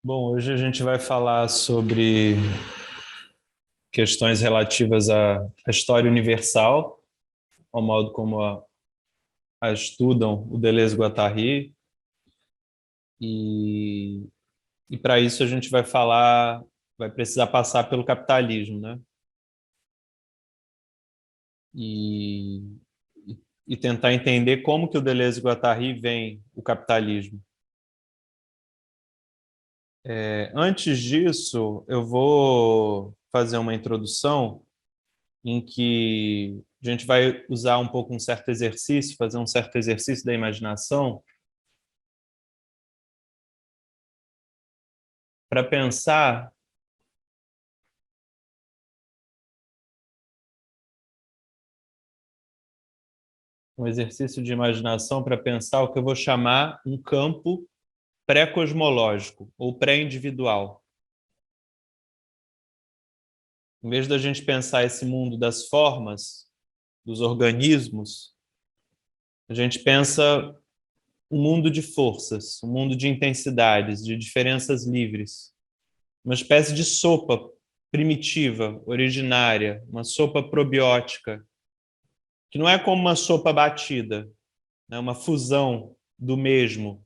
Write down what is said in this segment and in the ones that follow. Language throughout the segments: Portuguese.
Bom, hoje a gente vai falar sobre questões relativas à história universal, ao modo como a estudam o Deleuze-Guattari, e, e para isso a gente vai precisar passar pelo capitalismo, né? E, e tentar entender como que o Deleuze-Guattari vem o capitalismo. Antes disso, eu vou fazer uma introdução em que a gente vai usar um pouco um certo exercício, fazer um certo exercício da imaginação para pensar um exercício de imaginação para pensar o que eu vou chamar um campo pré-cosmológico ou pré-individual. Em vez da gente pensar esse mundo das formas, dos organismos, a gente pensa um mundo de forças, um mundo de intensidades, de diferenças livres. Uma espécie de sopa primitiva, originária, uma sopa probiótica, que não é como uma sopa batida, né? Uma fusão do mesmo,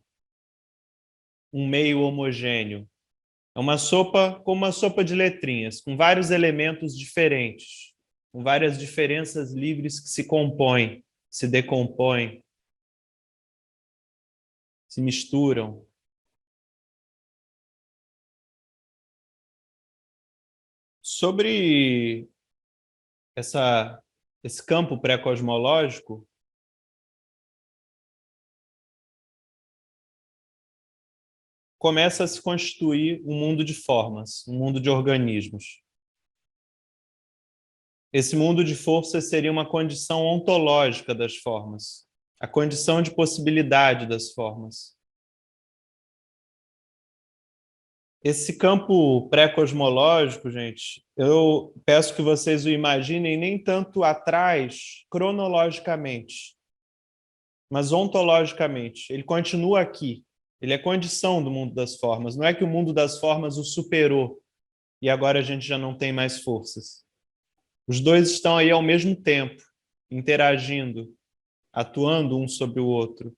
um meio homogêneo. É uma sopa como uma sopa de letrinhas, com vários elementos diferentes, com várias diferenças livres que se compõem, se decompõem, se misturam. Sobre essa, esse campo pré-cosmológico, começa a se constituir um mundo de formas, um mundo de organismos. Esse mundo de forças seria uma condição ontológica das formas, a condição de possibilidade das formas. Esse campo pré-cosmológico, gente, eu peço que vocês o imaginem nem tanto atrás, cronologicamente, mas ontologicamente. Ele continua aqui. Ele é condição do mundo das formas. Não é que o mundo das formas o superou e agora a gente já não tem mais forças. Os dois estão aí ao mesmo tempo, interagindo, atuando um sobre o outro.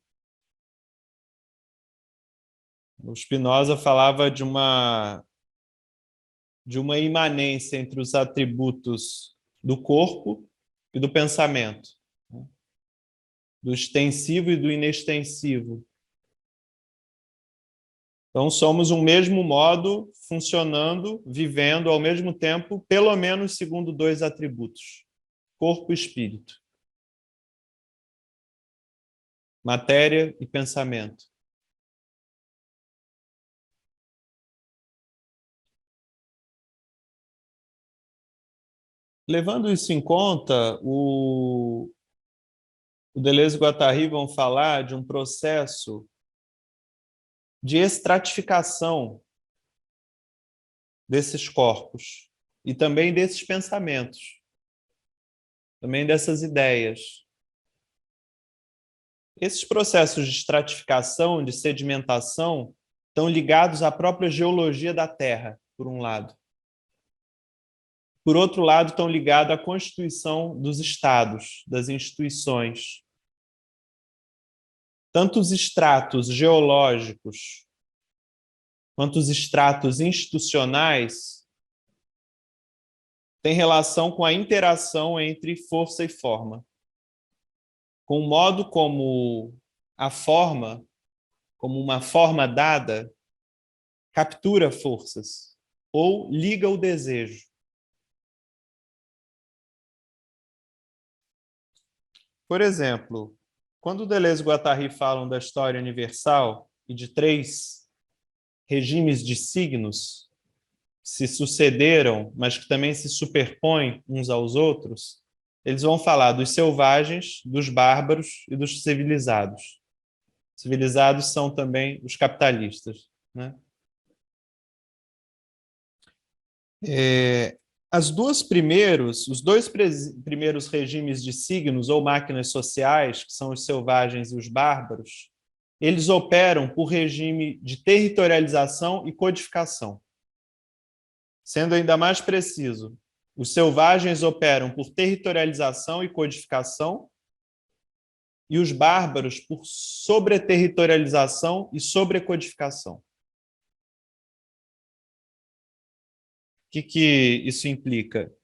O Spinoza falava de uma imanência entre os atributos do corpo e do pensamento, né? Do extensivo e do inextensivo. Então, somos um mesmo modo, funcionando, vivendo ao mesmo tempo, pelo menos segundo dois atributos: corpo e espírito, matéria e pensamento. Levando isso em conta, o Deleuze e o Guattari vão falar de um processo de estratificação desses corpos e também desses pensamentos, também dessas ideias. Esses processos de estratificação, de sedimentação, estão ligados à própria geologia da Terra, por um lado. Por outro lado, estão ligados à constituição dos estados, das instituições. Tanto os estratos geológicos quanto os estratos institucionais têm relação com a interação entre força e forma, com o modo como a forma, como uma forma dada, captura forças ou liga o desejo. Por exemplo, quando Deleuze e Guattari falam da história universal e de três regimes de signos que se sucederam, mas que também se superpõem uns aos outros, eles vão falar dos selvagens, dos bárbaros e dos civilizados. Civilizados são também os capitalistas, né? Os dois primeiros regimes de signos ou máquinas sociais, que são os selvagens e os bárbaros, eles operam por regime de territorialização e codificação. Sendo ainda mais preciso, os selvagens operam por territorialização e codificação, e os bárbaros por sobreterritorialização e sobrecodificação. O que isso implica?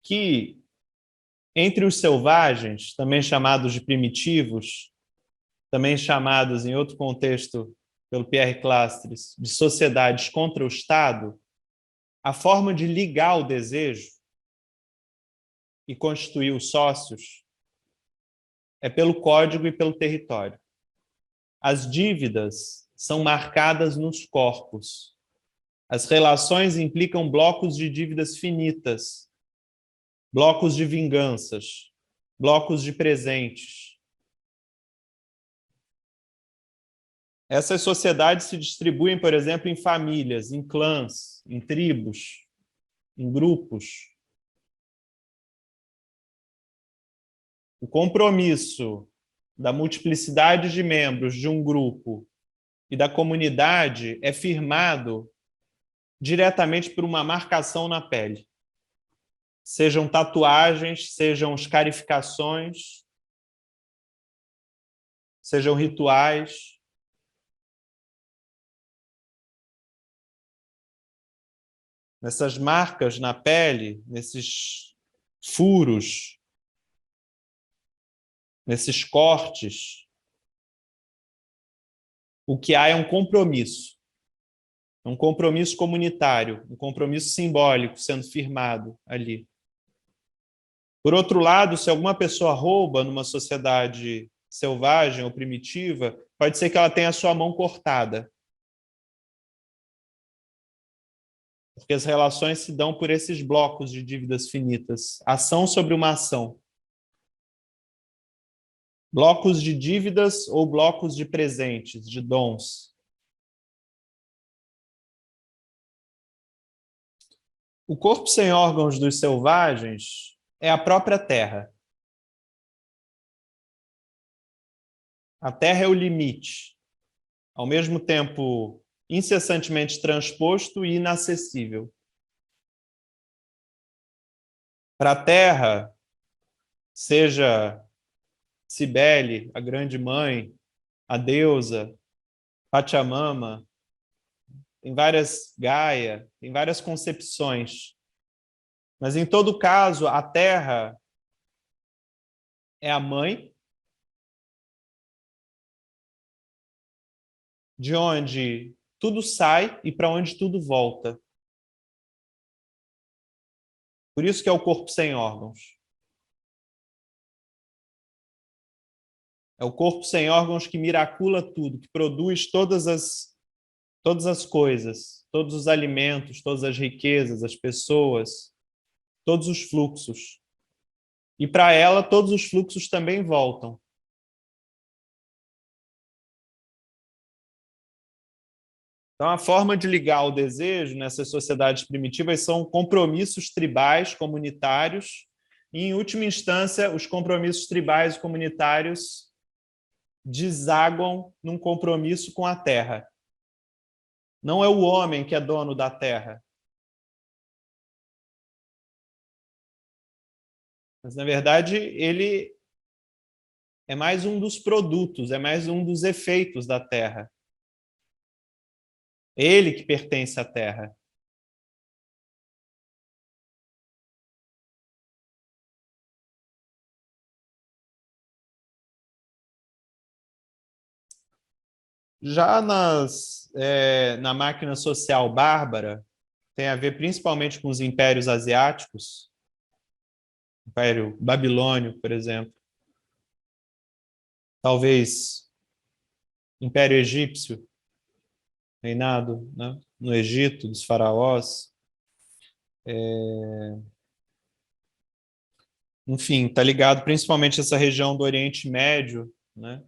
Que entre os selvagens, também chamados de primitivos, também chamados, em outro contexto, pelo Pierre Clastres, de sociedades contra o Estado, a forma de ligar o desejo e constituir os sócios é pelo código e pelo território. As dívidas são marcadas nos corpos. As relações implicam blocos de dívidas finitas, blocos de vinganças, blocos de presentes. Essas sociedades se distribuem, por exemplo, em famílias, em clãs, em tribos, em grupos. O compromisso da multiplicidade de membros de um grupo e da comunidade é firmado diretamente por uma marcação na pele. Sejam tatuagens, sejam escarificações, sejam rituais. Nessas marcas na pele, nesses furos, nesses cortes, o que há é um compromisso comunitário, um compromisso simbólico sendo firmado ali. Por outro lado, se alguma pessoa rouba numa sociedade selvagem ou primitiva, pode ser que ela tenha a sua mão cortada. Porque as relações se dão por esses blocos de dívidas finitas. Ação sobre uma ação. Blocos de dívidas ou blocos de presentes, de dons. O corpo sem órgãos dos selvagens é a própria terra. A terra é o limite, ao mesmo tempo incessantemente transposto e inacessível. Para a terra, seja Cibele, a grande mãe, a deusa, Pachamama, tem várias Gaia, tem várias concepções. Mas, em todo caso, a terra é a mãe, de onde tudo sai e para onde tudo volta. Por isso que é o corpo sem órgãos. É o corpo sem órgãos que miracula tudo, que produz todas as coisas, todos os alimentos, todas as riquezas, as pessoas, todos os fluxos. E para ela, todos os fluxos também voltam. Então, a forma de ligar o desejo nessas sociedades primitivas são compromissos tribais, comunitários, e, em última instância, os compromissos tribais e comunitários desaguam num compromisso com a terra. Não é o homem que é dono da terra. Mas, na verdade, ele é mais um dos produtos, é mais um dos efeitos da terra. Ele que pertence à terra. Já na máquina social bárbara, tem a ver principalmente com os impérios asiáticos, o Império Babilônio, por exemplo, talvez Império Egípcio, reinado, né, no Egito, dos faraós. Enfim, está ligado principalmente a essa região do Oriente Médio, né?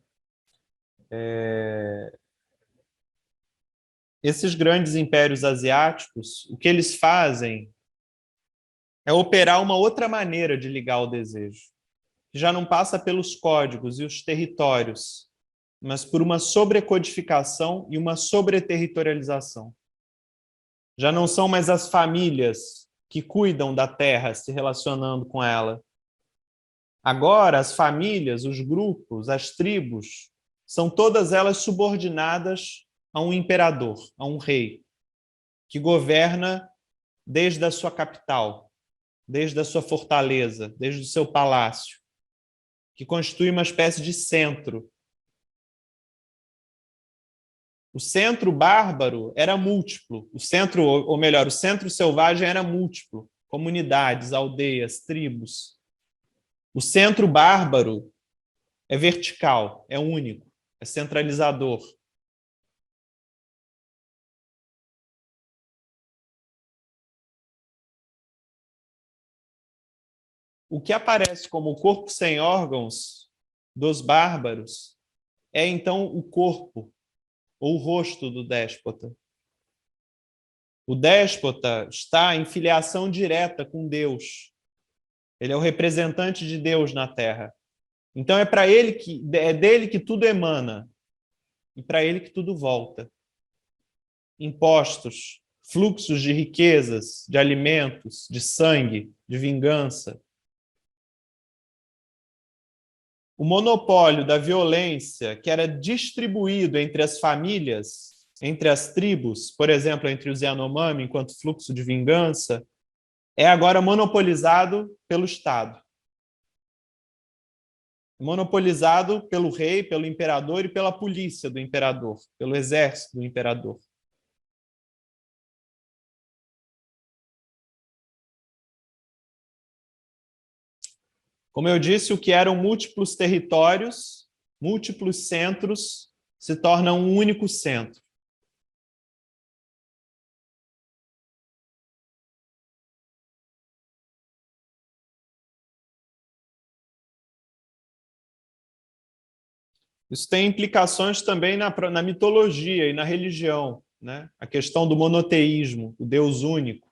Esses grandes impérios asiáticos, o que eles fazem é operar uma outra maneira de ligar o desejo, que já não passa pelos códigos e os territórios, mas por uma sobrecodificação e uma sobreterritorialização. Já não são mais as famílias que cuidam da terra se relacionando com ela. Agora, as famílias, os grupos, as tribos, são todas elas subordinadas a um imperador, a um rei, que governa desde a sua capital, desde a sua fortaleza, desde o seu palácio, que constitui uma espécie de centro. O centro bárbaro era múltiplo, o centro, ou melhor, o centro selvagem era múltiplo, comunidades, aldeias, tribos. O centro bárbaro é vertical, é único, é centralizador. O que aparece como o corpo sem órgãos dos bárbaros é então o corpo ou o rosto do déspota. O déspota está em filiação direta com Deus. Ele é o representante de Deus na Terra. Então é para ele é dele que tudo emana e para ele que tudo volta. Impostos, fluxos de riquezas, de alimentos, de sangue, de vingança. O monopólio da violência que era distribuído entre as famílias, entre as tribos, por exemplo, entre os Yanomami, enquanto fluxo de vingança, é agora monopolizado pelo Estado. Monopolizado pelo rei, pelo imperador e pela polícia do imperador, pelo exército do imperador. Como eu disse, o que eram múltiplos territórios, múltiplos centros, se torna um único centro. Isso tem implicações também na mitologia e na religião, né? A questão do monoteísmo, o Deus único,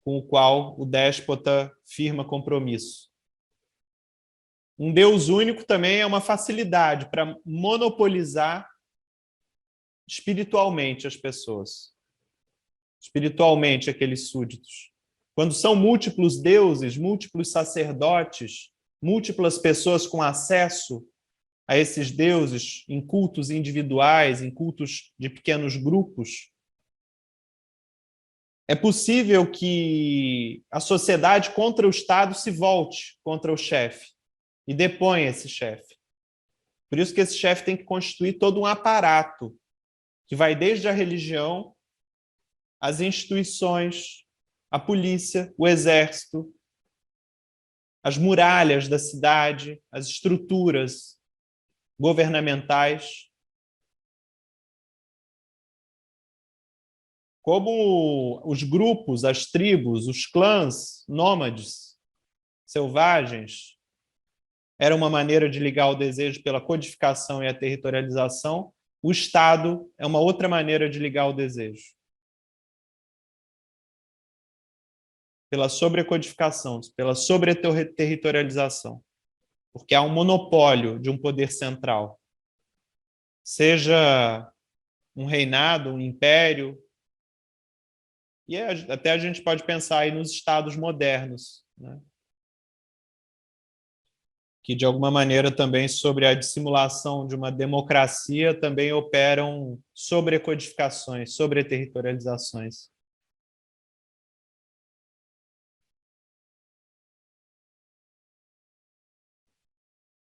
com o qual o déspota firma compromisso. Um Deus único também é uma facilidade para monopolizar espiritualmente as pessoas, espiritualmente aqueles súditos. Quando são múltiplos deuses, múltiplos sacerdotes, múltiplas pessoas com acesso a esses deuses em cultos individuais, em cultos de pequenos grupos, é possível que a sociedade contra o Estado se volte contra o chefe e deponha esse chefe. Por isso que esse chefe tem que constituir todo um aparato que vai desde a religião, as instituições, a polícia, o exército, as muralhas da cidade, as estruturas governamentais. Como os grupos, as tribos, os clãs nômades, selvagens, era uma maneira de ligar o desejo pela codificação e a territorialização, o Estado é uma outra maneira de ligar o desejo. Pela sobrecodificação, pela sobreterritorialização. Porque há um monopólio de um poder central. Seja um reinado, um império, e até a gente pode pensar aí nos estados modernos, né? Que de alguma maneira também sobre a dissimulação de uma democracia também operam sobrecodificações, sobreterritorializações.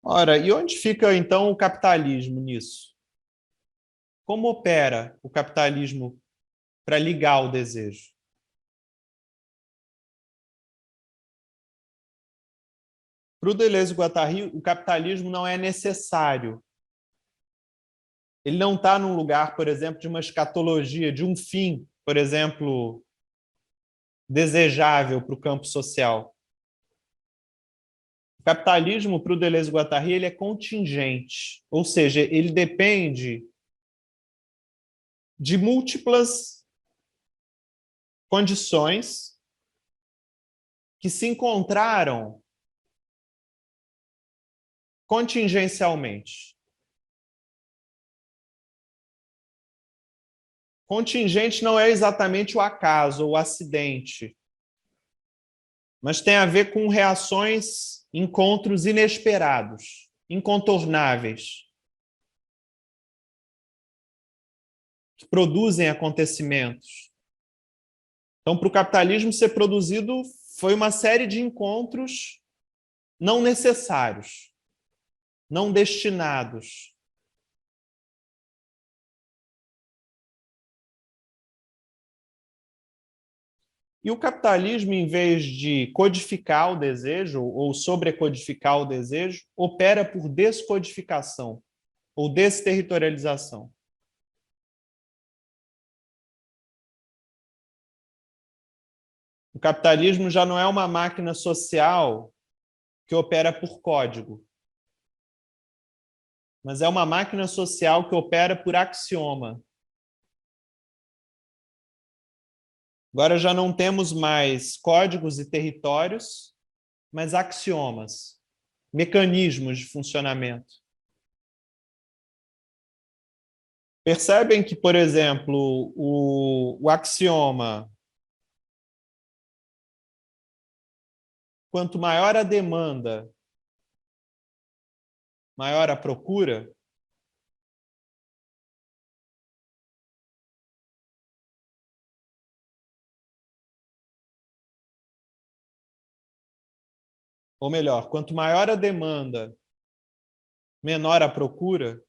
Ora, e onde fica então o capitalismo nisso? Como opera o capitalismo para ligar o desejo? Para o Deleuze e Guattari, o capitalismo não é necessário. Ele não está num lugar, por exemplo, de uma escatologia, de um fim, por exemplo, desejável para o campo social. O capitalismo, para o Deleuze e Guattari, ele é contingente, ou seja, ele depende de múltiplas condições que se encontraram contingencialmente. Contingente não é exatamente o acaso ou o acidente, mas tem a ver com reações, encontros inesperados, incontornáveis, que produzem acontecimentos. Então, para o capitalismo ser produzido, foi uma série de encontros não necessários, não destinados. E o capitalismo, em vez de codificar o desejo ou sobrecodificar o desejo, opera por descodificação ou desterritorialização. O capitalismo já não é uma máquina social que opera por código, mas é uma máquina social que opera por axioma. Agora já não temos mais códigos e territórios, mas axiomas, mecanismos de funcionamento. Percebem que, por exemplo, o axioma, quanto maior a demanda, maior a procura? Ou melhor, quanto maior a demanda, menor a procura?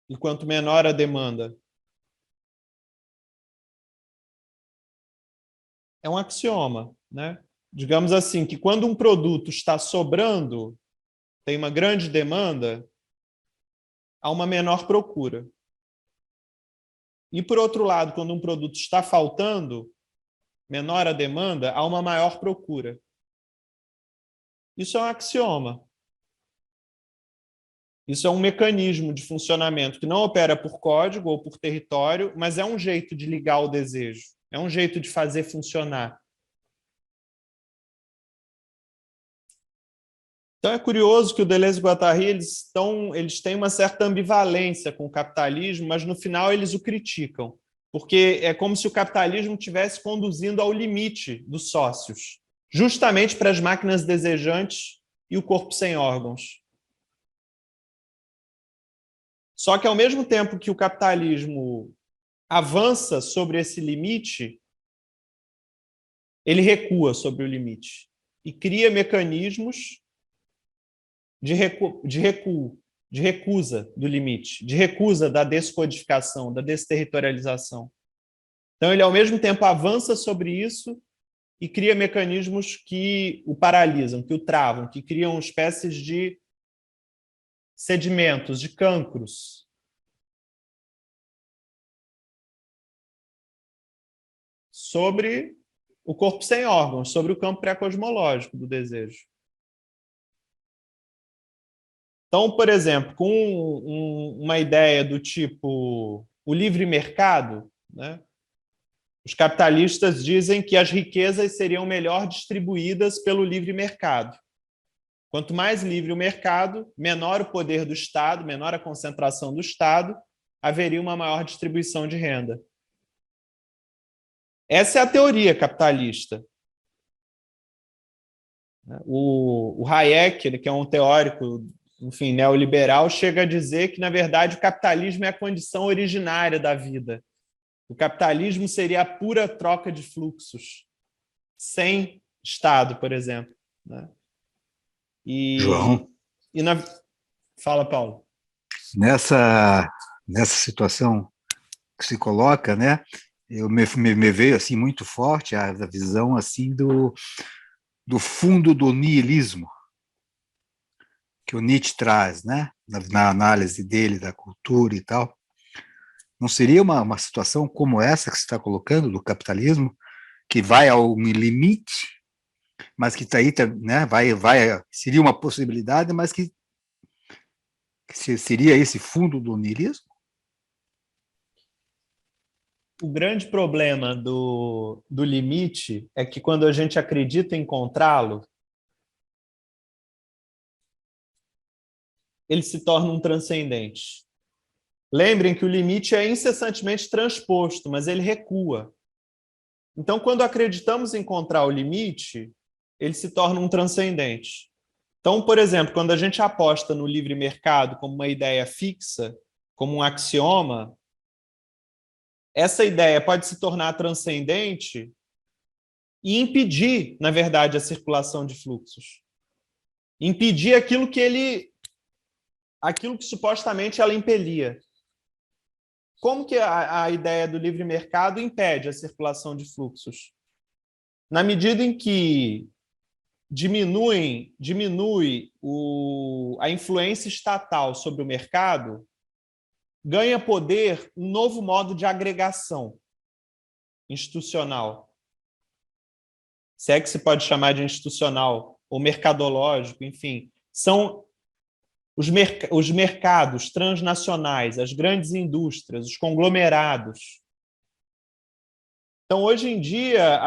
E quanto menor a demanda? É um axioma, né? Digamos assim, que quando um produto está sobrando, tem uma grande demanda, há uma menor procura. E, por outro lado, quando um produto está faltando, menor a demanda, há uma maior procura. Isso é um axioma. Isso é um mecanismo de funcionamento que não opera por código ou por território, mas é um jeito de ligar o desejo, é um jeito de fazer funcionar. Então é curioso que o Deleuze e o Guattari eles têm uma certa ambivalência com o capitalismo, mas no final eles o criticam, porque é como se o capitalismo estivesse conduzindo ao limite dos sócios, justamente para as máquinas desejantes e o corpo sem órgãos. Só que, ao mesmo tempo que o capitalismo avança sobre esse limite, ele recua sobre o limite e cria mecanismos de recuo, de recusa do limite, de recusa da descodificação, da desterritorialização. Então, ele, ao mesmo tempo, avança sobre isso e cria mecanismos que o paralisam, que o travam, que criam espécies de sedimentos, de cancros, sobre o corpo sem órgãos, sobre o campo pré-cosmológico do desejo. Então, por exemplo, com uma ideia do tipo o livre mercado, né, os capitalistas dizem que as riquezas seriam melhor distribuídas pelo livre mercado. Quanto mais livre o mercado, menor o poder do Estado, menor a concentração do Estado, haveria uma maior distribuição de renda. Essa é a teoria capitalista. O Hayek, que é um teórico, enfim, neoliberal, chega a dizer que, na verdade, o capitalismo é a condição originária da vida. O capitalismo seria a pura troca de fluxos, sem Estado, por exemplo. Né? João, Fala, Paulo. nessa situação que se coloca, né, me veio assim muito forte a visão assim do fundo do niilismo que o Nietzsche traz, né, na análise dele da cultura e tal. Não seria uma situação como essa que se está colocando do capitalismo, que vai ao limite, mas que está aí, né, seria uma possibilidade, mas que seria esse fundo do niilismo? O grande problema do limite é que, quando a gente acredita encontrá-lo, ele se torna um transcendente. Lembrem que o limite é incessantemente transposto, mas ele recua. Então, quando acreditamos encontrar o limite, ele se torna um transcendente. Então, por exemplo, quando a gente aposta no livre mercado como uma ideia fixa, como um axioma, essa ideia pode se tornar transcendente e impedir, na verdade, a circulação de fluxos. Impedir aquilo que supostamente ela impelia. Como que a ideia do livre mercado impede a circulação de fluxos? Na medida em que diminui a influência estatal sobre o mercado, ganha poder um novo modo de agregação institucional. Se é que se pode chamar de institucional ou mercadológico, enfim, são os mercados transnacionais, as grandes indústrias, os conglomerados. Então, hoje em dia,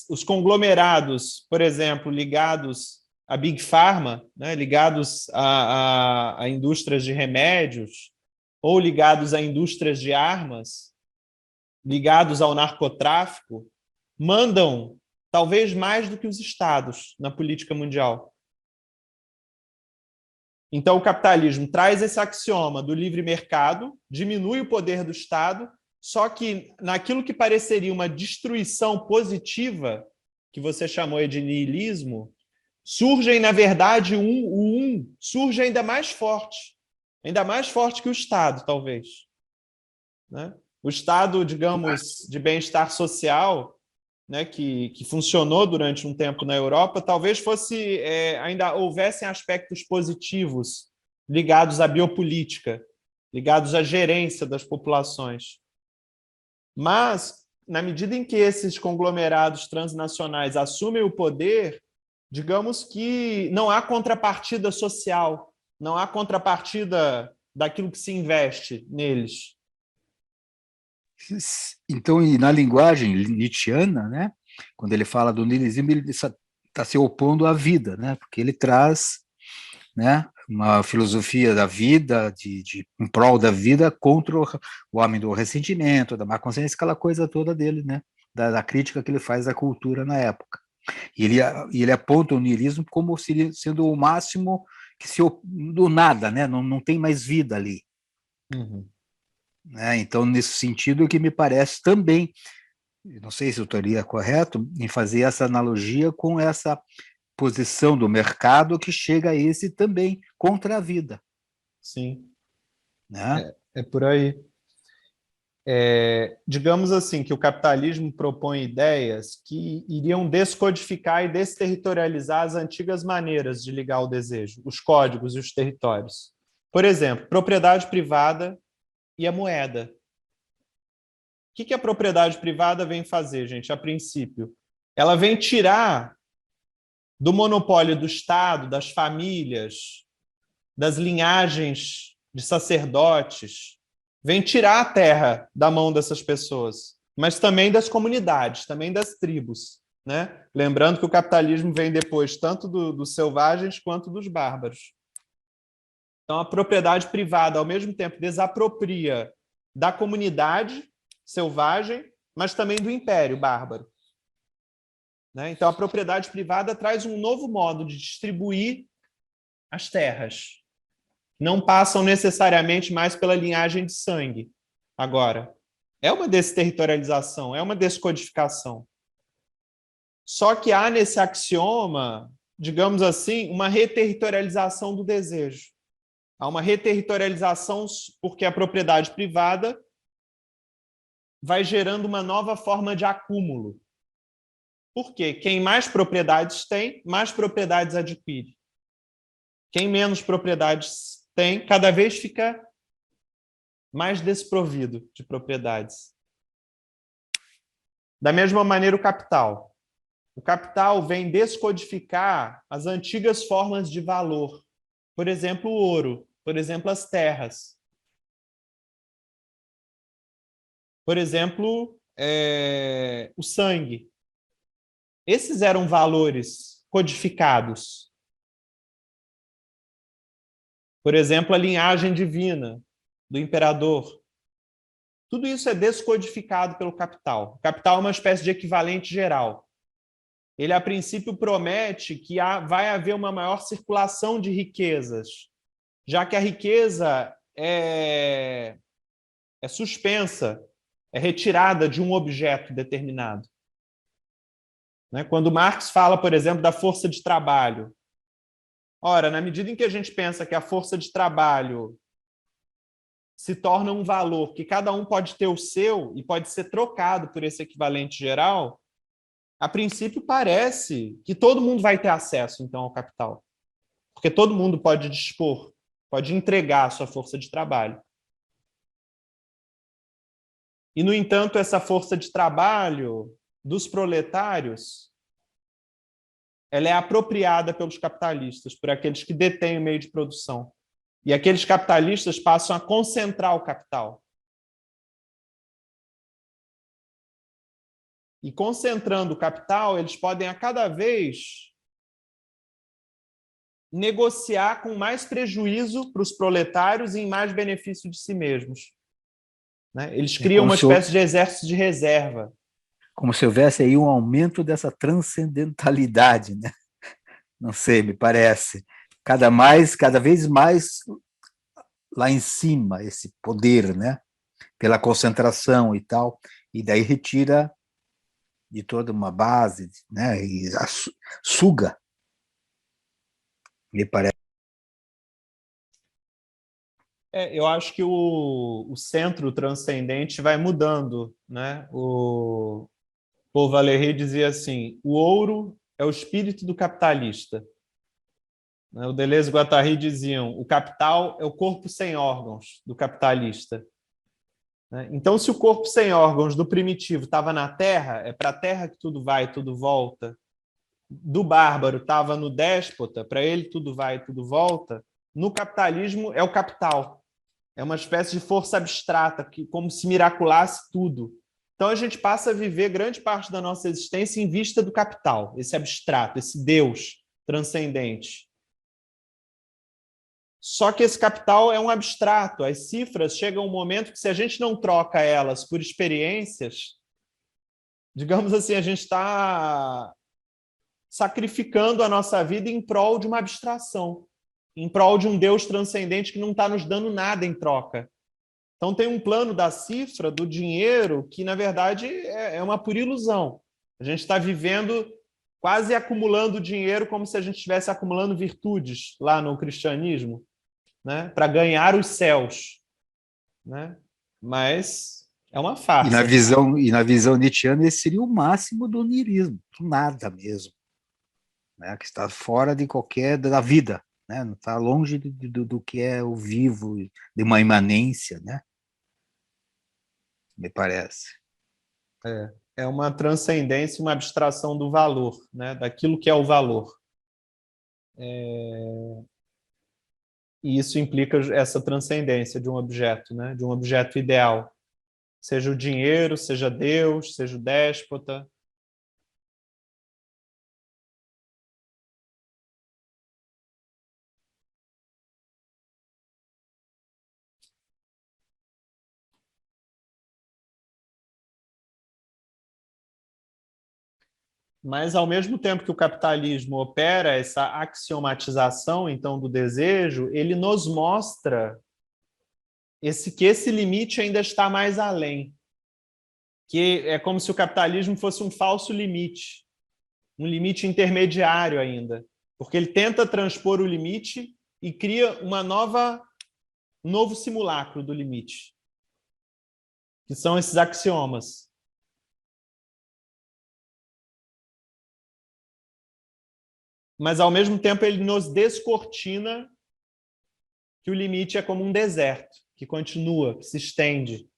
os conglomerados, por exemplo, ligados à Big Pharma, né, ligados a indústrias de remédios, ou ligados a indústrias de armas, ligados ao narcotráfico, mandam talvez mais do que os estados na política mundial. Então, o capitalismo traz esse axioma do livre mercado, diminui o poder do Estado, só que naquilo que pareceria uma destruição positiva, que você chamou de niilismo, surgem, na verdade, surge ainda mais forte que o Estado, talvez. Né? O Estado, digamos, de bem-estar social, né, que funcionou durante um tempo na Europa, talvez ainda houvessem aspectos positivos ligados à biopolítica, ligados à gerência das populações. Mas, na medida em que esses conglomerados transnacionais assumem o poder, digamos que não há contrapartida social, não há contrapartida daquilo que se investe neles. Então, e na linguagem nietzschiana, né, quando ele fala do niilismo, ele está se opondo à vida, né, porque ele traz, né, uma filosofia da vida, em prol da vida, contra o homem do ressentimento, da má consciência, aquela coisa toda dele, né, da crítica que ele faz à cultura na época. E ele aponta o niilismo como sendo o máximo do nada, né, não tem mais vida ali. Uhum. Então, nesse sentido, que me parece também, não sei se eu estaria correto, em fazer essa analogia com essa posição do mercado que chega a esse também contra a vida. Sim, Né? é por aí. Digamos assim, que o capitalismo propõe ideias que iriam descodificar e desterritorializar as antigas maneiras de ligar o desejo, os códigos e os territórios. Por exemplo, propriedade privada e a moeda. O que a propriedade privada vem fazer, gente, a princípio? Ela vem tirar do monopólio do Estado, das famílias, das linhagens de sacerdotes, vem tirar a terra da mão dessas pessoas, mas também das comunidades, também das tribos. Né? Lembrando que o capitalismo vem depois tanto dos selvagens quanto dos bárbaros. Então, a propriedade privada, ao mesmo tempo, desapropria da comunidade selvagem, mas também do império bárbaro. Né? Então, a propriedade privada traz um novo modo de distribuir as terras. Não passam necessariamente mais pela linhagem de sangue. Agora, é uma desterritorialização, é uma descodificação. Só que há nesse axioma, digamos assim, uma reterritorialização do desejo. Há uma reterritorialização porque a propriedade privada vai gerando uma nova forma de acúmulo. Por quê? Quem mais propriedades tem, mais propriedades adquire. Quem menos propriedades tem, cada vez fica mais desprovido de propriedades. Da mesma maneira, o capital. O capital vem descodificar as antigas formas de valor. Por exemplo, o ouro. Por exemplo, as terras. Por exemplo, o sangue. Esses eram valores codificados. Por exemplo, a linhagem divina do imperador. Tudo isso é descodificado pelo capital. O capital é uma espécie de equivalente geral. Ele, a princípio, promete que vai haver uma maior circulação de riquezas, já que a riqueza é suspensa, é retirada de um objeto determinado. Quando Marx fala, por exemplo, da força de trabalho, ora, na medida em que a gente pensa que a força de trabalho se torna um valor, que cada um pode ter o seu e pode ser trocado por esse equivalente geral, a princípio parece que todo mundo vai ter acesso, então, ao capital. Porque todo mundo pode dispor, pode entregar a sua força de trabalho. E, no entanto, essa força de trabalho dos proletários, ela é apropriada pelos capitalistas, por aqueles que detêm o meio de produção. E aqueles capitalistas passam a concentrar o capital. E concentrando o capital, eles podem a cada vez negociar com mais prejuízo para os proletários e em mais benefício de si mesmos. Eles criam uma espécie de exército de reserva. Como se houvesse aí um aumento dessa transcendentalidade, né? Não sei, me parece. Cada vez mais lá em cima, esse poder, né? Pela concentração e tal, e daí retira de toda uma base, né? E suga, me parece. Eu acho que o centro transcendente vai mudando, né? O Paul Valéry dizia assim: o ouro é o espírito do capitalista. O Deleuze e Guattari diziam: o capital é o corpo sem órgãos do capitalista. Então, se o corpo sem órgãos do primitivo estava na terra, é para a terra que tudo vai, tudo volta. Do bárbaro estava no déspota, para ele tudo vai, tudo volta. No capitalismo é o capital. É uma espécie de força abstrata, que como se miraculasse tudo. Então, a gente passa a viver grande parte da nossa existência em vista do capital, esse abstrato, esse Deus transcendente. Só que esse capital é um abstrato. As cifras chegam um momento que, se a gente não troca elas por experiências, digamos assim, a gente está sacrificando a nossa vida em prol de uma abstração, em prol de um Deus transcendente que não está nos dando nada em troca. Então, tem um plano da cifra, do dinheiro, que, na verdade, é uma pura ilusão. A gente está vivendo quase acumulando dinheiro como se a gente estivesse acumulando virtudes lá no cristianismo, né, para ganhar os céus. Né? Mas é uma farsa. E na visão nietzschiana, esse seria o máximo do niilismo, do nada mesmo. Né, que está fora de qualquer da vida, né, não está longe do que é o vivo, de uma imanência, né, me parece. É uma transcendência, uma abstração do valor, né, daquilo que é o valor. E isso implica essa transcendência de um objeto, né, de um objeto ideal, seja o dinheiro, seja Deus, seja o déspota. Mas, ao mesmo tempo que o capitalismo opera essa axiomatização, então, do desejo, ele nos mostra que esse limite ainda está mais além. Que é como se o capitalismo fosse um falso limite, um limite intermediário ainda. Porque ele tenta transpor o limite e cria um novo simulacro do limite, que são esses axiomas. Mas, ao mesmo tempo, ele nos descortina que o limite é como um deserto, que continua, que se estende.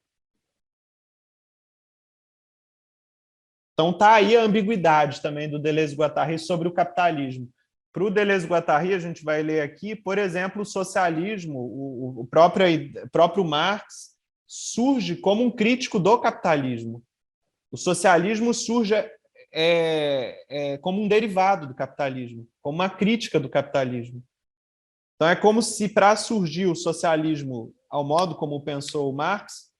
Então, está aí a ambiguidade também do Deleuze e Guattari sobre o capitalismo. Para o Deleuze e Guattari, a gente vai ler aqui, por exemplo, o socialismo, o próprio Marx surge como um crítico do capitalismo. O socialismo surge como um derivado do capitalismo, como uma crítica do capitalismo. Então, é como se, para surgir o socialismo ao modo como pensou o Marx,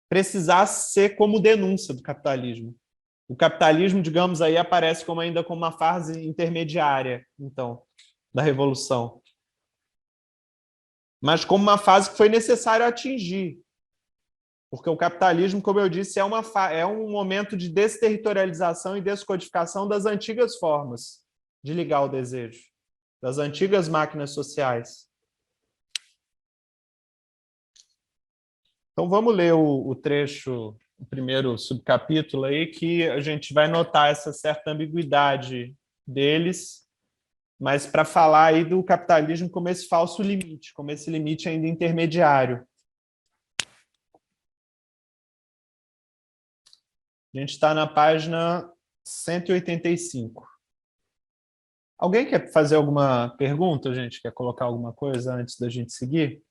precisasse ser como denúncia do capitalismo. O capitalismo, digamos, aí aparece como ainda como uma fase intermediária, então, da revolução. Mas como uma fase que foi necessário atingir. Porque o capitalismo, como eu disse, é um momento de desterritorialização e descodificação das antigas formas de ligar o desejo, das antigas máquinas sociais. Então, vamos ler o trecho, o primeiro subcapítulo aí, que a gente vai notar essa certa ambiguidade deles, mas para falar aí do capitalismo como esse falso limite, como esse limite ainda intermediário. A gente está na página 185. Alguém quer fazer alguma pergunta, gente? Quer colocar alguma coisa antes da gente seguir?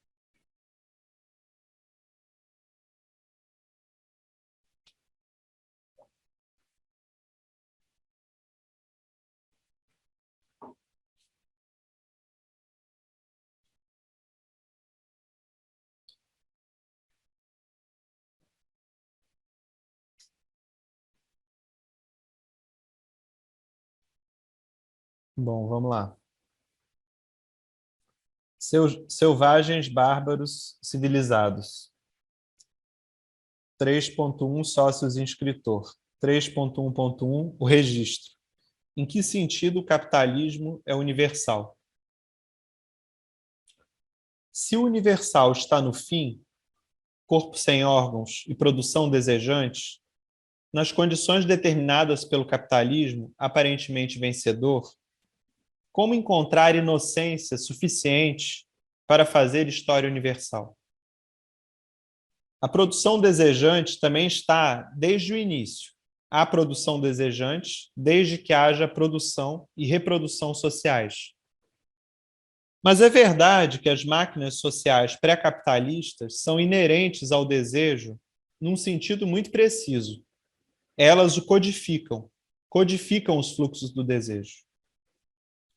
Bom, vamos lá. Selvagens, bárbaros, civilizados. 3.1 Sócios inscritor. 3.1.1 O registro. Em que sentido o capitalismo é universal? Se o universal está no fim, corpo sem órgãos e produção desejante, nas condições determinadas pelo capitalismo, aparentemente vencedor, como encontrar inocência suficiente para fazer história universal? A produção desejante também está desde o início. Há produção desejante desde que haja produção e reprodução sociais. Mas é verdade que as máquinas sociais pré-capitalistas são inerentes ao desejo num sentido muito preciso. Elas o codificam, codificam os fluxos do desejo.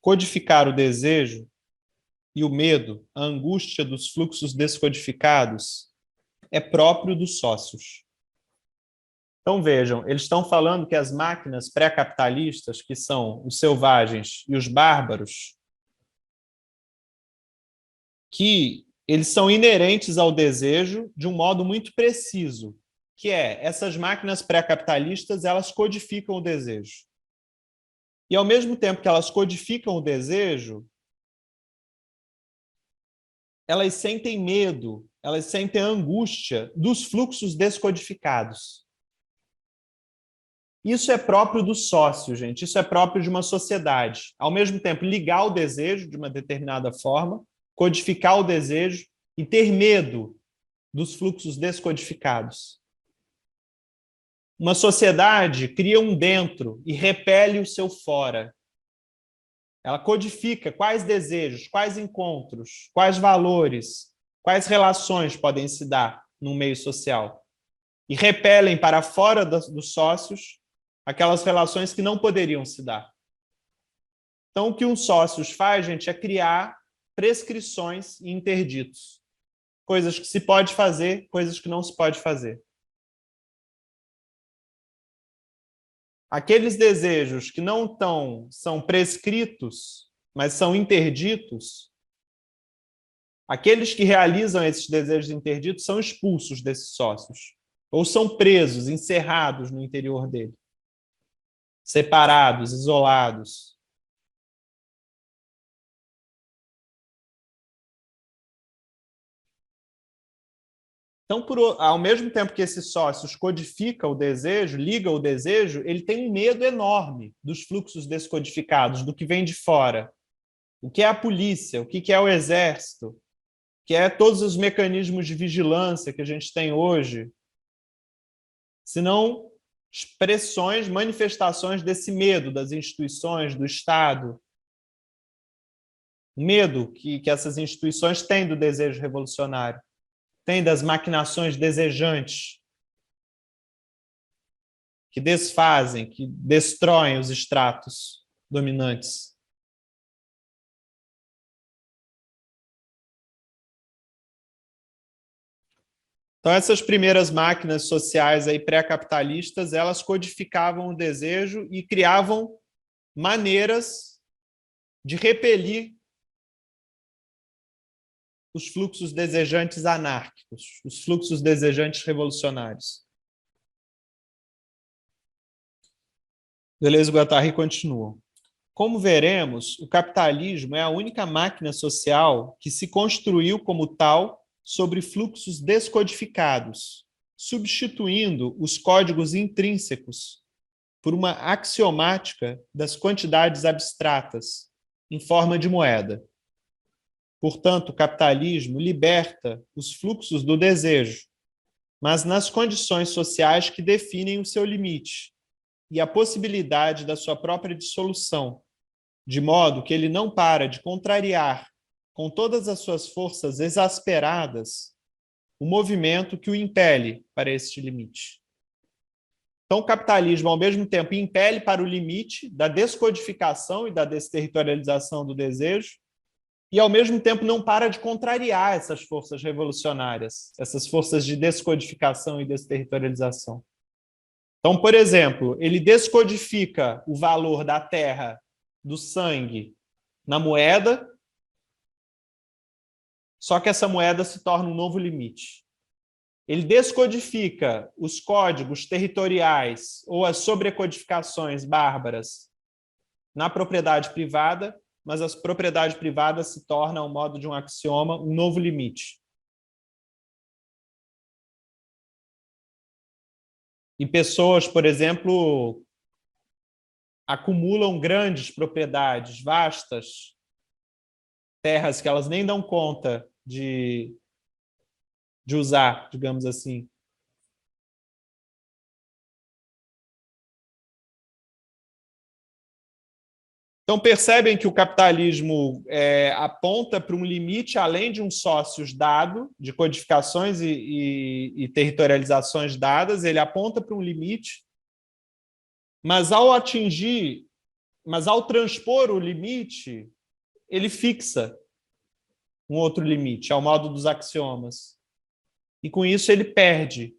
Codificar o desejo e o medo, a angústia dos fluxos descodificados, é próprio dos sócios. Então, vejam, eles estão falando que as máquinas pré-capitalistas, que são os selvagens e os bárbaros, que eles são inerentes ao desejo de um modo muito preciso, que é, essas máquinas pré-capitalistas, elas codificam o desejo. E, ao mesmo tempo que elas codificam o desejo, elas sentem medo, elas sentem angústia dos fluxos descodificados. Isso é próprio do sócio, gente. Isso é próprio de uma sociedade. Ao mesmo tempo, ligar o desejo de uma determinada forma, codificar o desejo e ter medo dos fluxos descodificados. Uma sociedade cria um dentro e repele o seu fora. Ela codifica quais desejos, quais encontros, quais valores, quais relações podem se dar no meio social. E repelem para fora dos sócios aquelas relações que não poderiam se dar. Então, o que um sócios faz, gente, é criar prescrições e interditos. Coisas que se pode fazer, coisas que não se pode fazer. Aqueles desejos que não são prescritos, mas são interditos, aqueles que realizam esses desejos interditos são expulsos desses sócios, ou são presos, encerrados no interior dele, separados, isolados. Então, ao mesmo tempo que esses sócios codifica o desejo, liga o desejo, ele tem um medo enorme dos fluxos descodificados, do que vem de fora. O que é a polícia, o que é o exército, o que é todos os mecanismos de vigilância que a gente tem hoje, senão expressões, manifestações desse medo das instituições, do Estado. O medo que essas instituições têm do desejo revolucionário, têm das maquinações desejantes, que desfazem, que destroem os estratos dominantes. Então, essas primeiras máquinas sociais aí pré-capitalistas, elas codificavam o desejo e criavam maneiras de repelir os fluxos desejantes anárquicos, os fluxos desejantes revolucionários. Deleuze e Guattari continuam. Como veremos, o capitalismo é a única máquina social que se construiu como tal sobre fluxos descodificados, substituindo os códigos intrínsecos por uma axiomática das quantidades abstratas, em forma de moeda. Portanto, o capitalismo liberta os fluxos do desejo, mas nas condições sociais que definem o seu limite e a possibilidade da sua própria dissolução, de modo que ele não para de contrariar, com todas as suas forças exasperadas, o movimento que o impele para este limite. Então, o capitalismo, ao mesmo tempo, impele para o limite da descodificação e da desterritorialização do desejo, e, ao mesmo tempo, não para de contrariar essas forças revolucionárias, essas forças de descodificação e desterritorialização. Então, por exemplo, ele descodifica o valor da terra, do sangue, na moeda, só que essa moeda se torna um novo limite. Ele descodifica os códigos territoriais ou as sobrecodificações bárbaras na propriedade privada, mas a propriedade privada se torna, ao modo de um axioma, um novo limite. E pessoas, por exemplo, acumulam grandes propriedades, vastas, terras que elas nem dão conta de usar, digamos assim. Então, percebem que o capitalismo aponta para um limite além de um sócios dado, de codificações e territorializações dadas, ele aponta para um limite, mas ao transpor o limite, ele fixa um outro limite, ao modo dos axiomas. E com isso ele perde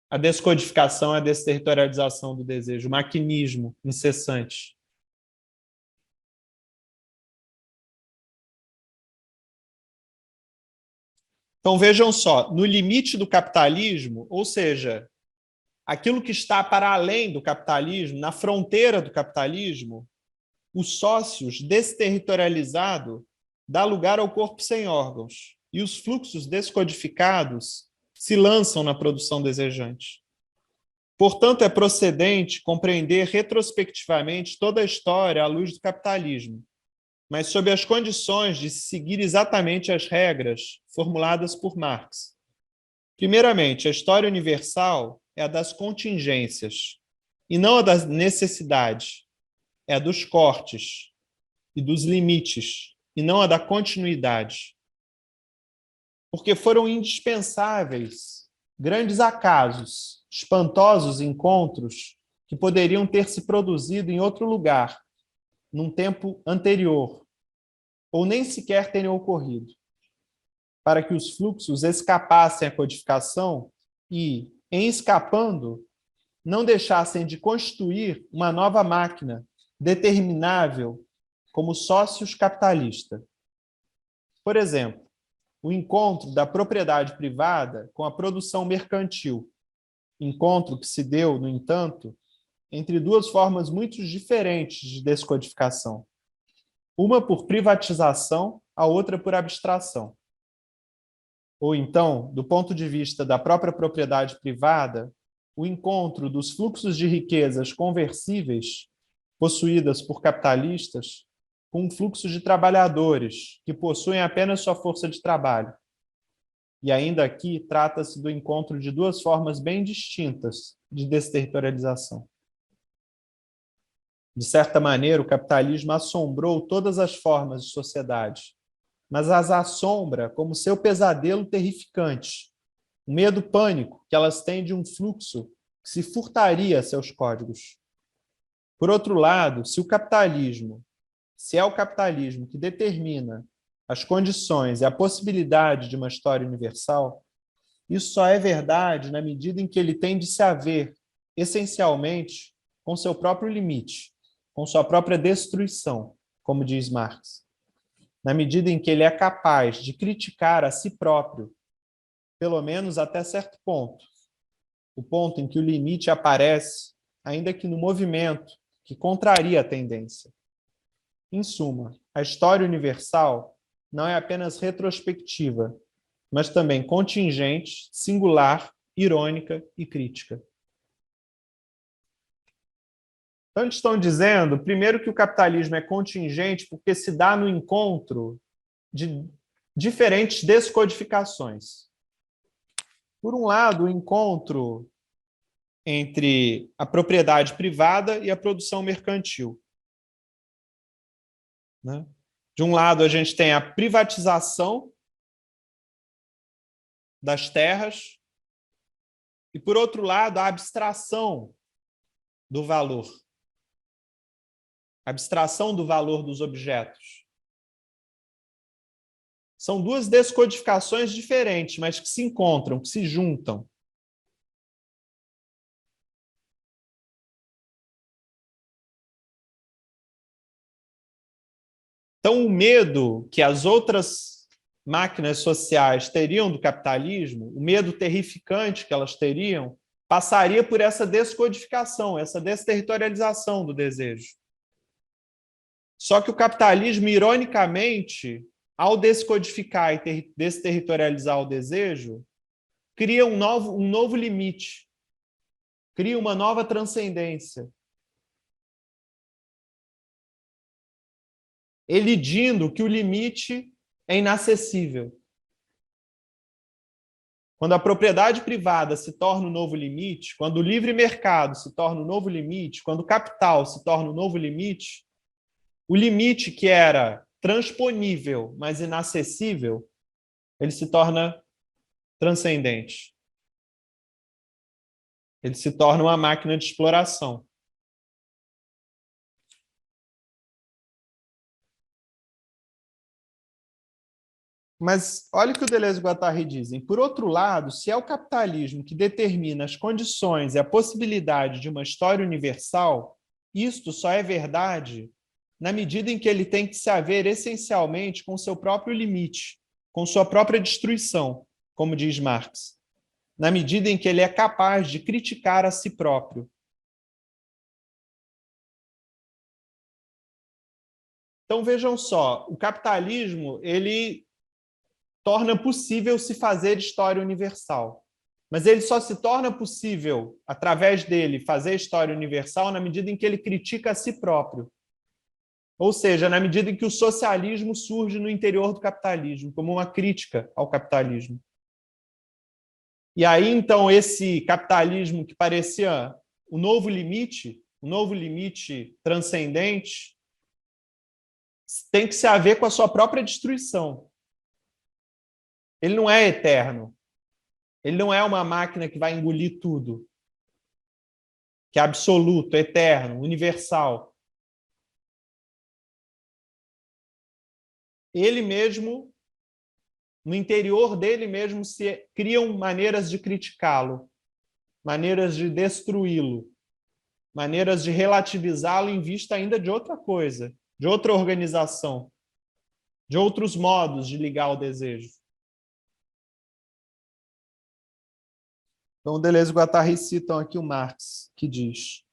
a descodificação e a desterritorialização do desejo, o maquinismo incessante. Então vejam só, no limite do capitalismo, ou seja, aquilo que está para além do capitalismo, na fronteira do capitalismo, os sócios desterritorializado dá lugar ao corpo sem órgãos, e os fluxos descodificados se lançam na produção desejante. Portanto, é procedente compreender retrospectivamente toda a história à luz do capitalismo, mas sob as condições de se seguir exatamente as regras formuladas por Marx. Primeiramente, a história universal é a das contingências, e não a da necessidade, é a dos cortes e dos limites, e não a da continuidade. Porque foram indispensáveis grandes acasos, espantosos encontros que poderiam ter se produzido em outro lugar, num tempo anterior, ou nem sequer terem ocorrido, para que os fluxos escapassem à codificação e, em escapando, não deixassem de constituir uma nova máquina determinável como sócios capitalista. Por exemplo, o encontro da propriedade privada com a produção mercantil, encontro que se deu, no entanto, entre duas formas muito diferentes de descodificação. Uma por privatização, a outra por abstração. Ou então, do ponto de vista da própria propriedade privada, o encontro dos fluxos de riquezas conversíveis, possuídas por capitalistas, com um fluxo de trabalhadores, que possuem apenas sua força de trabalho. E ainda aqui trata-se do encontro de duas formas bem distintas de desterritorialização. De certa maneira, o capitalismo assombrou todas as formas de sociedade, mas as assombra como seu pesadelo terrificante, o medo pânico que elas têm de um fluxo que se furtaria a seus códigos. Por outro lado, se é o capitalismo que determina as condições e a possibilidade de uma história universal, isso só é verdade na medida em que ele tem de se haver, essencialmente, com seu próprio limite, com sua própria destruição, como diz Marx. Na medida em que ele é capaz de criticar a si próprio, pelo menos até certo ponto, o ponto em que o limite aparece, ainda que no movimento que contraria a tendência. Em suma, a história universal não é apenas retrospectiva, mas também contingente, singular, irônica e crítica. Então, eles estão dizendo, primeiro, que o capitalismo é contingente porque se dá no encontro de diferentes descodificações. Por um lado, o encontro entre a propriedade privada e a produção mercantil. Né? De um lado, a gente tem a privatização das terras e, por outro lado, a abstração do valor. A abstração do valor dos objetos. São duas descodificações diferentes, mas que se encontram, que se juntam. Então, o medo que as outras máquinas sociais teriam do capitalismo, o medo terrificante que elas teriam, passaria por essa descodificação, essa desterritorialização do desejo. Só que o capitalismo, ironicamente, ao descodificar e desterritorializar o desejo, cria um novo limite, cria uma nova transcendência. Elidindo que o limite é inacessível. Quando a propriedade privada se torna o novo limite, quando o livre mercado se torna o novo limite, quando o capital se torna o novo limite, o limite que era transponível, mas inacessível, ele se torna transcendente. Ele se torna uma máquina de exploração. Mas olha o que o Deleuze e Guattari dizem. Por outro lado, se é o capitalismo que determina as condições e a possibilidade de uma história universal, isto só é verdade na medida em que ele tem que se haver essencialmente com seu próprio limite, com sua própria destruição, como diz Marx, na medida em que ele é capaz de criticar a si próprio. Então vejam só, o capitalismo, ele torna possível se fazer história universal. Mas ele só se torna possível, através dele, fazer história universal na medida em que ele critica a si próprio. Ou seja, na medida em que o socialismo surge no interior do capitalismo, como uma crítica ao capitalismo. E aí, então, esse capitalismo que parecia o novo limite transcendente, tem que se haver com a sua própria destruição. Ele não é eterno. Ele não é uma máquina que vai engolir tudo. Que é absoluto, eterno, universal. Ele mesmo, no interior dele mesmo, se criam maneiras de criticá-lo, maneiras de destruí-lo, maneiras de relativizá-lo em vista ainda de outra coisa, de outra organização, de outros modos de ligar ao desejo. Então, o Deleuze e o Guattari citam aqui o Marx, que diz: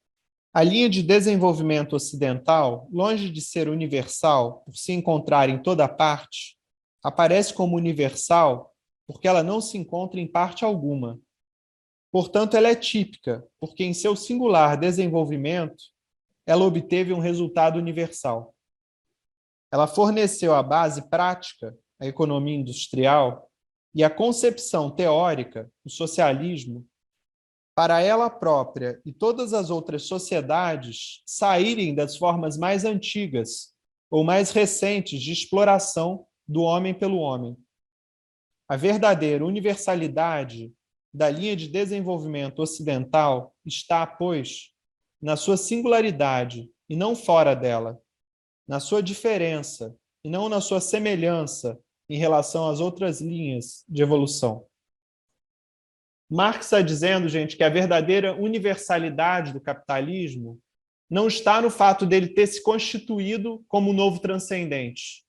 a linha de desenvolvimento ocidental, longe de ser universal por se encontrar em toda parte, aparece como universal porque ela não se encontra em parte alguma. Portanto, ela é típica, porque em seu singular desenvolvimento, ela obteve um resultado universal. Ela forneceu a base prática, a economia industrial, e a concepção teórica, o socialismo, para ela própria e todas as outras sociedades saírem das formas mais antigas ou mais recentes de exploração do homem pelo homem. A verdadeira universalidade da linha de desenvolvimento ocidental está, pois, na sua singularidade e não fora dela, na sua diferença e não na sua semelhança em relação às outras linhas de evolução. Marx está dizendo, gente, que a verdadeira universalidade do capitalismo não está no fato dele ter se constituído como um novo transcendente.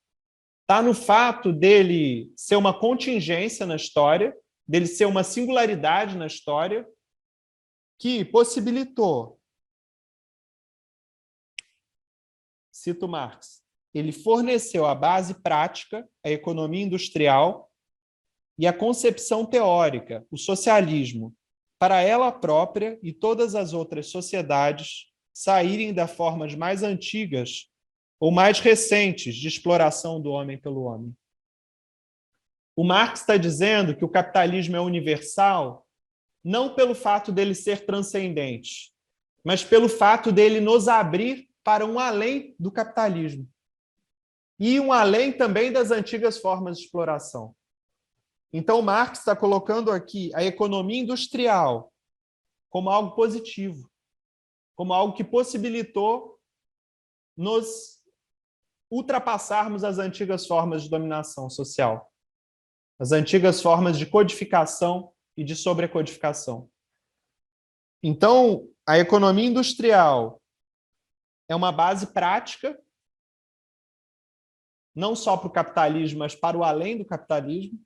Está no fato dele ser uma contingência na história, dele ser uma singularidade na história, que possibilitou, cito Marx, ele forneceu a base prática, a economia industrial e a concepção teórica, o socialismo, para ela própria e todas as outras sociedades saírem das formas mais antigas ou mais recentes de exploração do homem pelo homem. O Marx está dizendo que o capitalismo é universal não pelo fato dele ser transcendente, mas pelo fato dele nos abrir para um além do capitalismo e um além também das antigas formas de exploração. Então, Marx está colocando aqui a economia industrial como algo positivo, como algo que possibilitou nos ultrapassarmos as antigas formas de dominação social, as antigas formas de codificação e de sobrecodificação. Então, a economia industrial é uma base prática, não só para o capitalismo, mas para o além do capitalismo,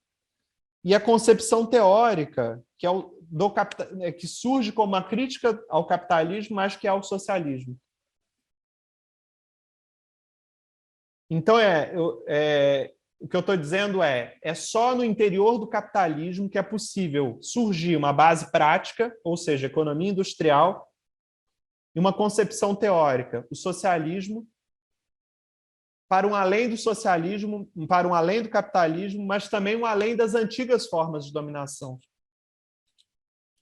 e a concepção teórica, que, que surge como uma crítica ao capitalismo, mas que é ao socialismo. Então, o que eu estou dizendo é só no interior do capitalismo que é possível surgir uma base prática, ou seja, economia industrial, e uma concepção teórica, o socialismo, para um além do socialismo, para um além do capitalismo, mas também um além das antigas formas de dominação.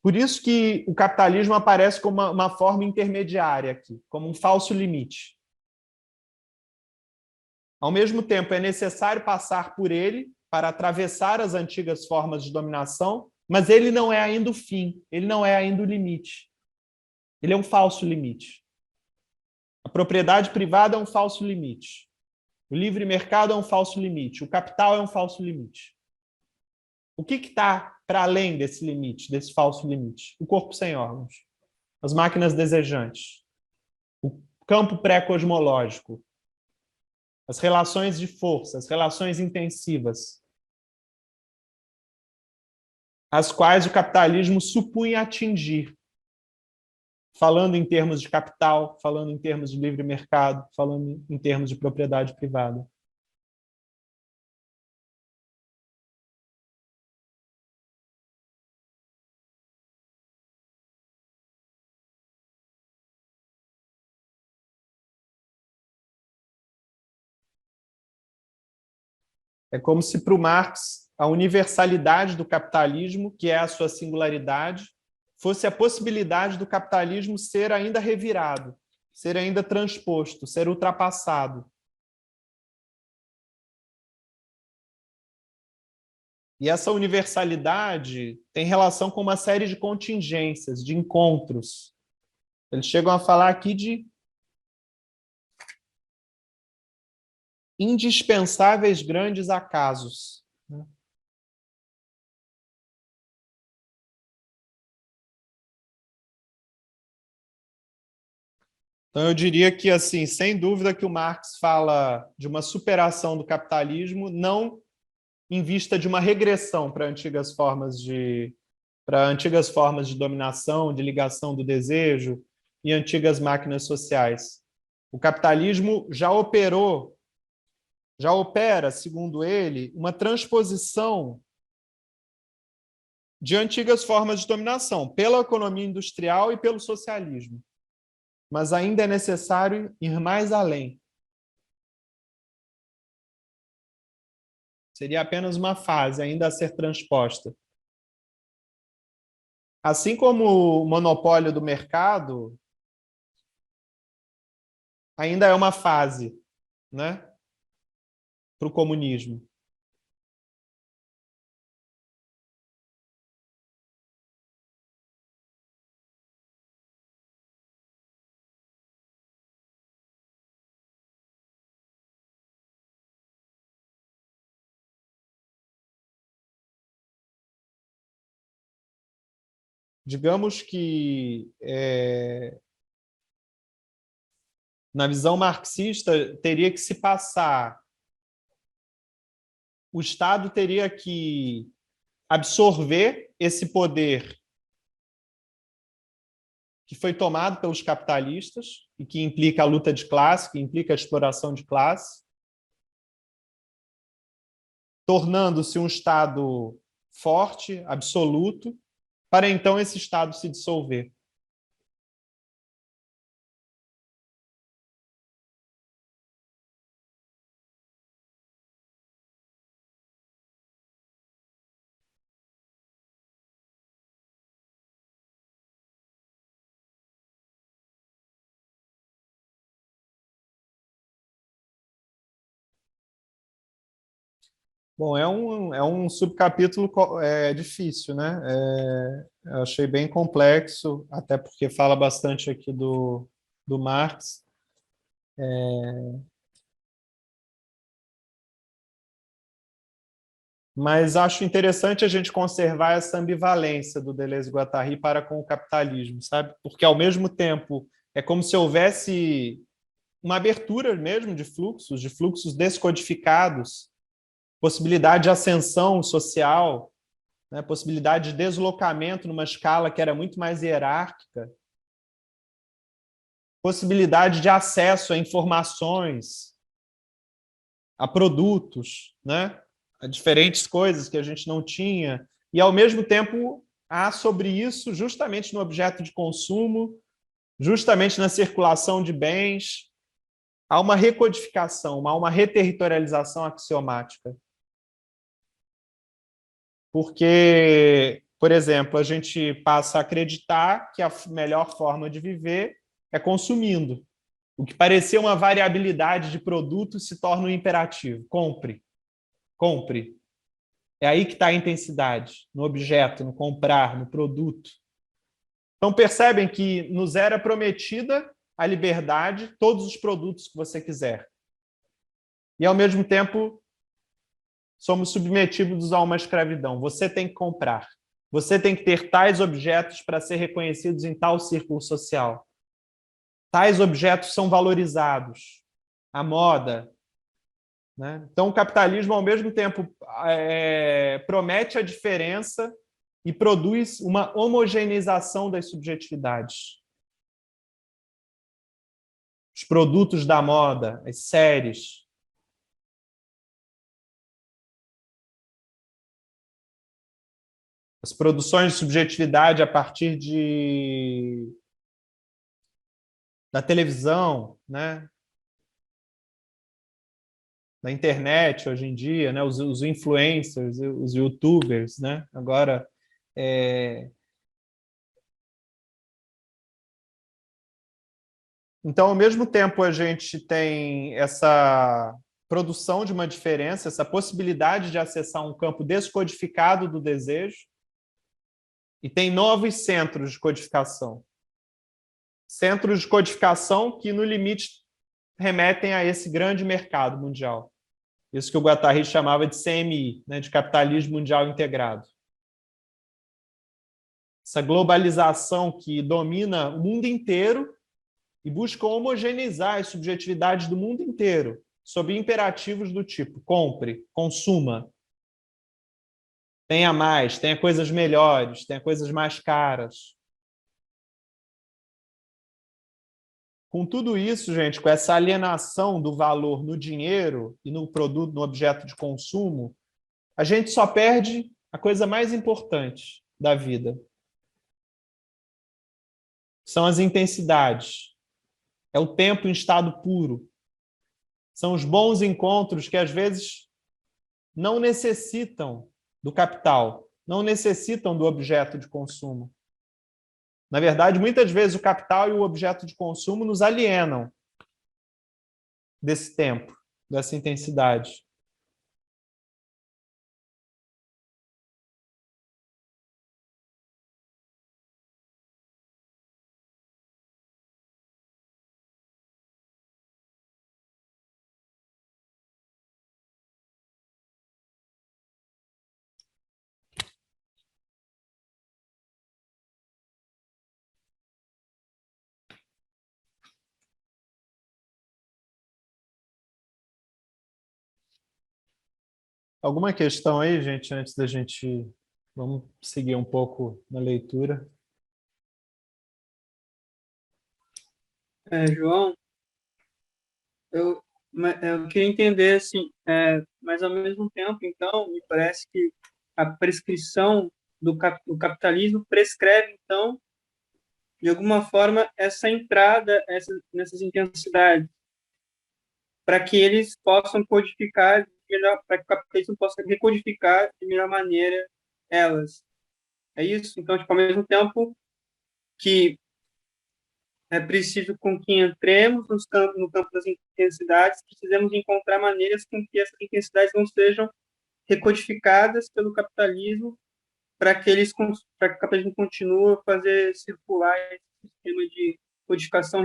Por isso que o capitalismo aparece como uma forma intermediária aqui, como um falso limite. Ao mesmo tempo, é necessário passar por ele para atravessar as antigas formas de dominação, mas ele não é ainda o fim, ele não é ainda o limite. Ele é um falso limite. A propriedade privada é um falso limite. O livre mercado é um falso limite. O capital é um falso limite. O que está para além desse limite, desse falso limite? O corpo sem órgãos, as máquinas desejantes, o campo pré-cosmológico, as relações de força, as relações intensivas, as quais o capitalismo supunha atingir, falando em termos de capital, falando em termos de livre mercado, falando em termos de propriedade privada. É como se para o Marx a universalidade do capitalismo, que é a sua singularidade, fosse a possibilidade do capitalismo ser ainda revirado, ser ainda transposto, ser ultrapassado. E essa universalidade tem relação com uma série de contingências, de encontros. Eles chegam a falar aqui de indispensáveis grandes acasos. Então, eu diria que, assim, sem dúvida que o Marx fala de uma superação do capitalismo, não em vista de uma regressão para antigas formas de dominação, de ligação do desejo e antigas máquinas sociais. O capitalismo já opera, segundo ele, uma transposição de antigas formas de dominação pela economia industrial e pelo socialismo. Mas ainda é necessário ir mais além. Seria apenas uma fase ainda a ser transposta. Assim como o monopólio do mercado ainda é uma fase, né, para o comunismo. digamos que na visão marxista teria que se passar, o Estado teria que absorver esse poder que foi tomado pelos capitalistas e que implica a luta de classe, que implica a exploração de classe, tornando-se um Estado forte, absoluto, para então esse Estado se dissolver. Bom, é um subcapítulo difícil, né? Eu achei bem complexo, até porque fala bastante aqui do Marx. Mas acho interessante a gente conservar essa ambivalência do Deleuze e Guattari para com o capitalismo, sabe? Porque, ao mesmo tempo, é como se houvesse uma abertura mesmo de fluxos descodificados, possibilidade de ascensão social, né? Possibilidade de deslocamento numa escala que era muito mais hierárquica, possibilidade de acesso a informações, a produtos, né? A diferentes coisas que a gente não tinha, e ao mesmo tempo há sobre isso, justamente no objeto de consumo, justamente na circulação de bens, há uma recodificação, há uma reterritorialização axiomática. Porque, por exemplo, a gente passa a acreditar que a melhor forma de viver é consumindo. O que parecia uma variabilidade de produtos se torna um imperativo. Compre, compre. É aí que está a intensidade, no objeto, no comprar, no produto. Então percebem que nos era prometida a liberdade, todos os produtos que você quiser. E ao mesmo tempo somos submetidos a uma escravidão. Você tem que comprar. Você tem que ter tais objetos para ser reconhecidos em tal círculo social. Tais objetos são valorizados. A moda, né? Então, o capitalismo, ao mesmo tempo, promete a diferença e produz uma homogeneização das subjetividades. Os produtos da moda, as séries. As produções de subjetividade a partir da televisão, né? Da internet hoje em dia, né? Os influencers, os youtubers, né? Agora, então, ao mesmo tempo, a gente tem essa produção de uma diferença, essa possibilidade de acessar um campo descodificado do desejo, e tem novos centros de codificação. Centros de codificação que, no limite, remetem a esse grande mercado mundial. Isso que o Guattari chamava de CMI, né, de capitalismo mundial integrado. Essa globalização que domina o mundo inteiro e busca homogeneizar as subjetividades do mundo inteiro sob imperativos do tipo compre, consuma, tenha mais, tenha coisas melhores, tenha coisas mais caras. Com tudo isso, gente, com essa alienação do valor no dinheiro e no produto, no objeto de consumo, a gente só perde a coisa mais importante da vida. São as intensidades. É o tempo em estado puro. São os bons encontros que, às vezes, não necessitam do capital, não necessitam do objeto de consumo. Na verdade, muitas vezes o capital e o objeto de consumo nos alienam desse tempo, dessa intensidade. Alguma questão aí, gente, antes da gente... Vamos seguir um pouco na leitura. João, eu queria entender, assim, mas ao mesmo tempo, então, me parece que a prescrição do capitalismo prescreve, então, de alguma forma, essa entrada nessas intensidades, para que eles possam codificar melhor, para que o capitalismo possa recodificar de melhor maneira elas. É isso? Então, tipo, ao mesmo tempo que é preciso com que entremos no campo das intensidades, precisamos encontrar maneiras com que essas intensidades não sejam recodificadas pelo capitalismo para que o capitalismo continue a fazer circular esse sistema de codificação,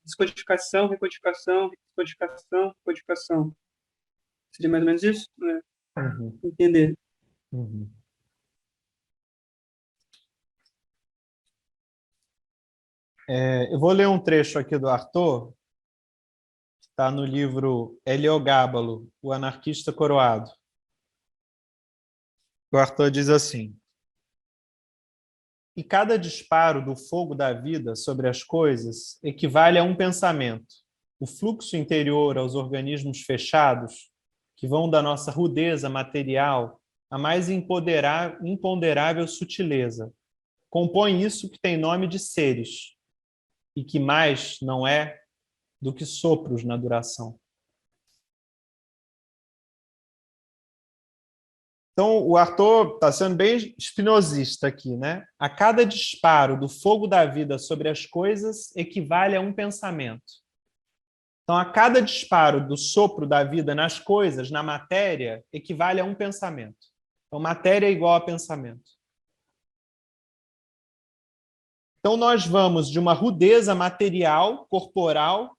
descodificação, recodificação, descodificação, recodificação. Seria mais ou menos isso? Né? Uhum. Entender. Uhum. Eu vou ler um trecho aqui do Arthur, que está no livro Heliogábalo, o anarquista coroado. O Arthur diz assim: e cada disparo do fogo da vida sobre as coisas equivale a um pensamento, o fluxo interior aos organismos fechados, que vão da nossa rudeza material à mais imponderável sutileza, compõe isso que tem nome de seres, e que mais não é do que sopros na duração. Então, o Arthur está sendo bem espinosista aqui, né? A cada disparo do fogo da vida sobre as coisas equivale a um pensamento. Então, a cada disparo do sopro da vida nas coisas, na matéria, equivale a um pensamento. Então, matéria é igual a pensamento. Então, nós vamos de uma rudeza material, corporal,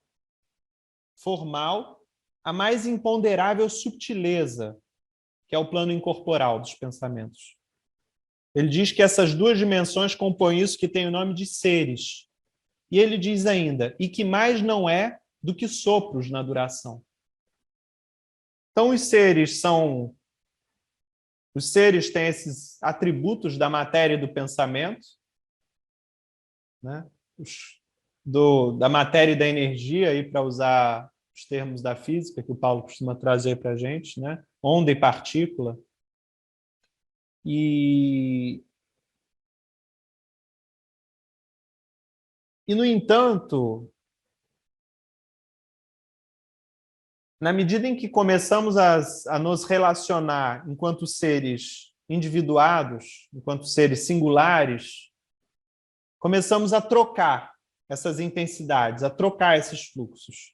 formal, a mais imponderável subtileza, que é o plano incorporal dos pensamentos. Ele diz que essas duas dimensões compõem isso que tem o nome de seres. E ele diz ainda, e que mais não é do que sopros na duração. Então, os seres têm esses atributos da matéria e do pensamento, né? Da matéria e da energia, para usar os termos da física que o Paulo costuma trazer para a gente, né? Onda e partícula. E, no entanto, na medida em que começamos a nos relacionar enquanto seres individuados, enquanto seres singulares, começamos a trocar essas intensidades, a trocar esses fluxos.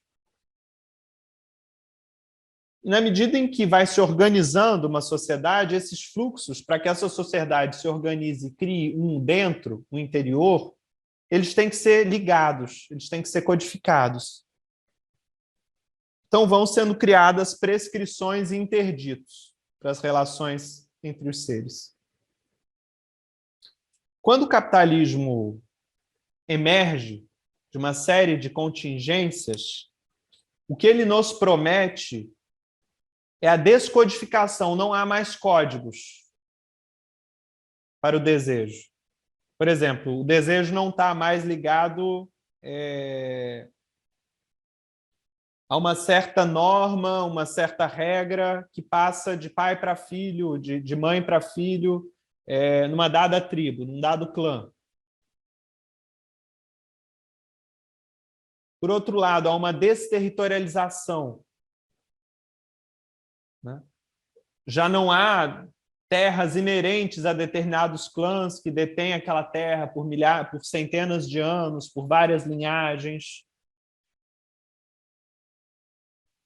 E na medida em que vai se organizando uma sociedade, esses fluxos, para que essa sociedade se organize e crie um dentro, um interior, eles têm que ser ligados, eles têm que ser codificados. Então vão sendo criadas prescrições e interditos para as relações entre os seres. Quando o capitalismo emerge de uma série de contingências, o que ele nos promete é a descodificação, não há mais códigos para o desejo. Por exemplo, o desejo não está mais ligado a uma certa norma, uma certa regra que passa de pai para filho, de mãe para filho, numa dada tribo, num dado clã. Por outro lado, há uma desterritorialização, né? Já não há terras inerentes a determinados clãs que detêm aquela terra por centenas de anos, por várias linhagens.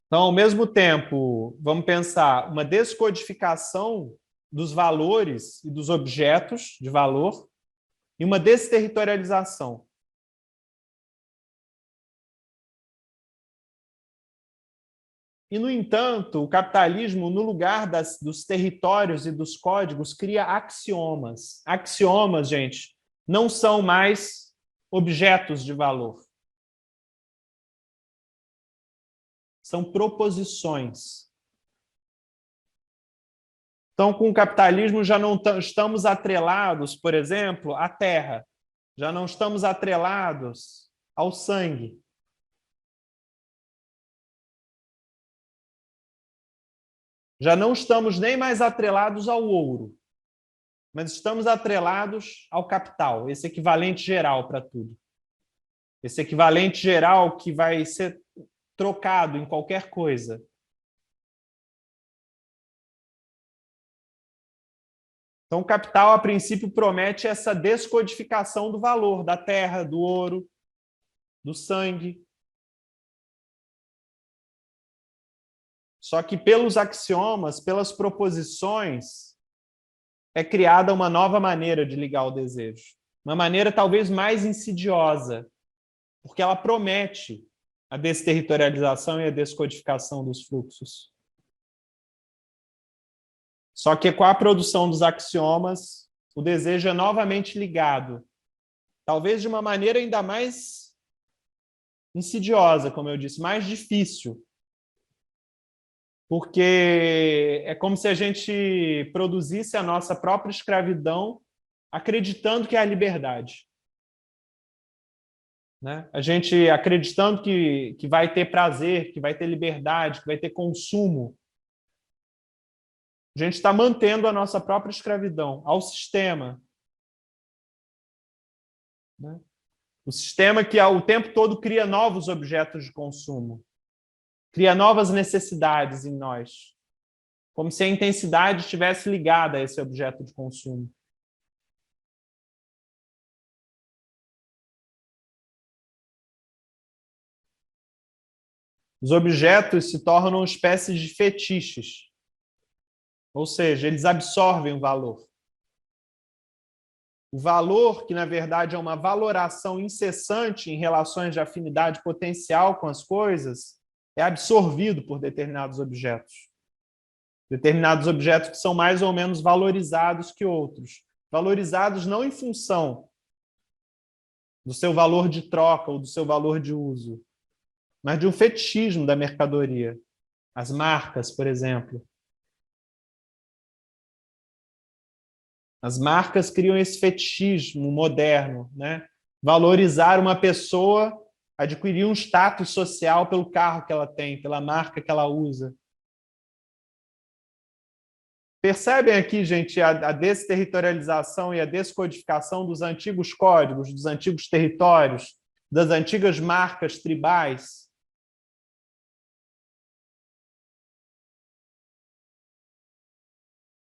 Então, ao mesmo tempo, vamos pensar uma descodificação dos valores e dos objetos de valor e uma desterritorialização. E, no entanto, o capitalismo, no lugar dos territórios e dos códigos, cria axiomas. Axiomas, gente, não são mais objetos de valor. São proposições. Então, com o capitalismo, já não estamos atrelados, por exemplo, à terra, já não estamos atrelados ao sangue. Já não estamos nem mais atrelados ao ouro, mas estamos atrelados ao capital, esse equivalente geral para tudo. Esse equivalente geral que vai ser trocado em qualquer coisa. Então, o capital, a princípio, promete essa descodificação do valor da terra, do ouro, do sangue. Só que pelos axiomas, pelas proposições, é criada uma nova maneira de ligar o desejo. Uma maneira talvez mais insidiosa, porque ela promete a desterritorialização e a descodificação dos fluxos. Só que com a produção dos axiomas, o desejo é novamente ligado, talvez de uma maneira ainda mais insidiosa, como eu disse, mais difícil. Porque é como se a gente produzisse a nossa própria escravidão acreditando que é a liberdade. Né? A gente acreditando que vai ter prazer, que vai ter liberdade, que vai ter consumo. A gente está mantendo a nossa própria escravidão ao sistema. Né? O sistema que ao tempo todo cria novos objetos de consumo, cria novas necessidades em nós, como se a intensidade estivesse ligada a esse objeto de consumo. Os objetos se tornam espécies de fetiches, ou seja, eles absorvem o valor. O valor, que na verdade é uma valoração incessante em relações de afinidade potencial com as coisas, é absorvido por determinados objetos. Determinados objetos que são mais ou menos valorizados que outros. Valorizados não em função do seu valor de troca ou do seu valor de uso, mas de um fetichismo da mercadoria. As marcas, por exemplo. As marcas criam esse fetichismo moderno, né? Valorizar uma pessoa, adquirir um status social pelo carro que ela tem, pela marca que ela usa. Percebem aqui, gente, a desterritorialização e a descodificação dos antigos códigos, dos antigos territórios, das antigas marcas tribais?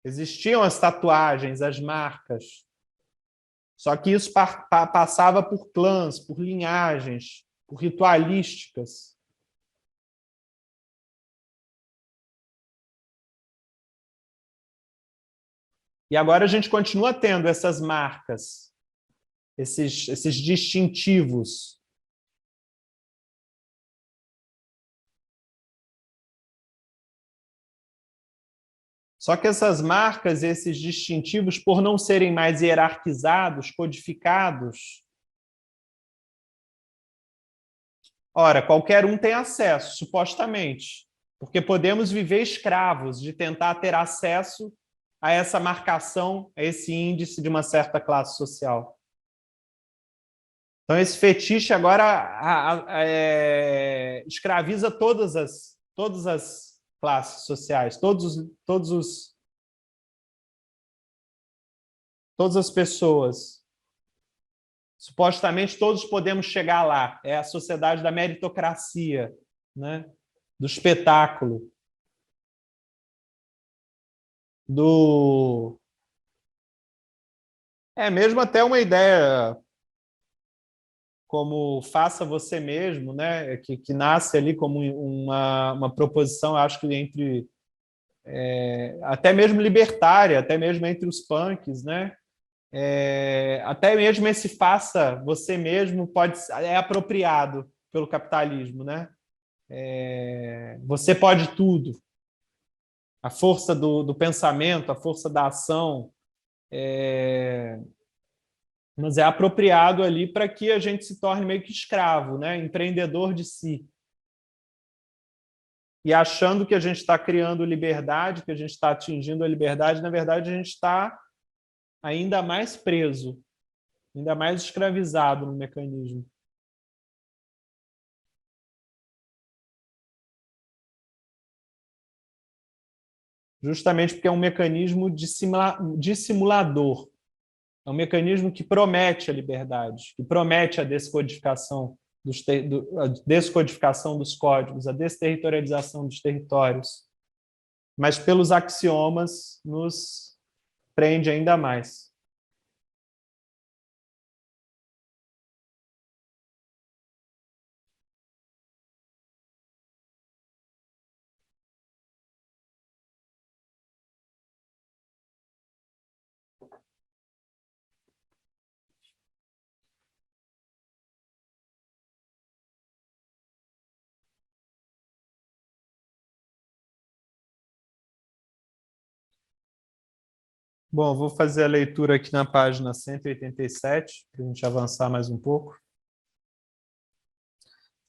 Existiam as tatuagens, as marcas. Só que isso passava por clãs, por linhagens, por ritualísticas. E agora a gente continua tendo essas marcas, esses distintivos. Só que essas marcas, esses distintivos, por não serem mais hierarquizados, codificados, ora, qualquer um tem acesso, supostamente, porque podemos viver escravos de tentar ter acesso a essa marcação, a esse índice de uma certa classe social. Então, esse fetiche agora escraviza todas as classes sociais, todas as pessoas. Supostamente todos podemos chegar lá. É a sociedade da meritocracia, né? Do espetáculo, mesmo até uma ideia como faça você mesmo, né? que nasce ali como uma proposição, acho que entre até mesmo libertária, até mesmo entre os punks, né? Até mesmo esse faça você mesmo é apropriado pelo capitalismo, né? Você pode tudo. A força do pensamento, a força da ação, mas é apropriado ali para que a gente se torne meio que escravo, né? Empreendedor de si. e achando que a gente está criando liberdade, que a gente está atingindo a liberdade, na verdade a gente está ainda mais preso, ainda mais escravizado no mecanismo. Justamente porque é um mecanismo dissimulador. É um mecanismo que promete a liberdade, que promete a descodificação a descodificação dos códigos, a desterritorialização dos territórios. Mas pelos axiomas nos prende ainda mais. Bom, vou fazer a leitura aqui na página 187, para a gente avançar mais um pouco.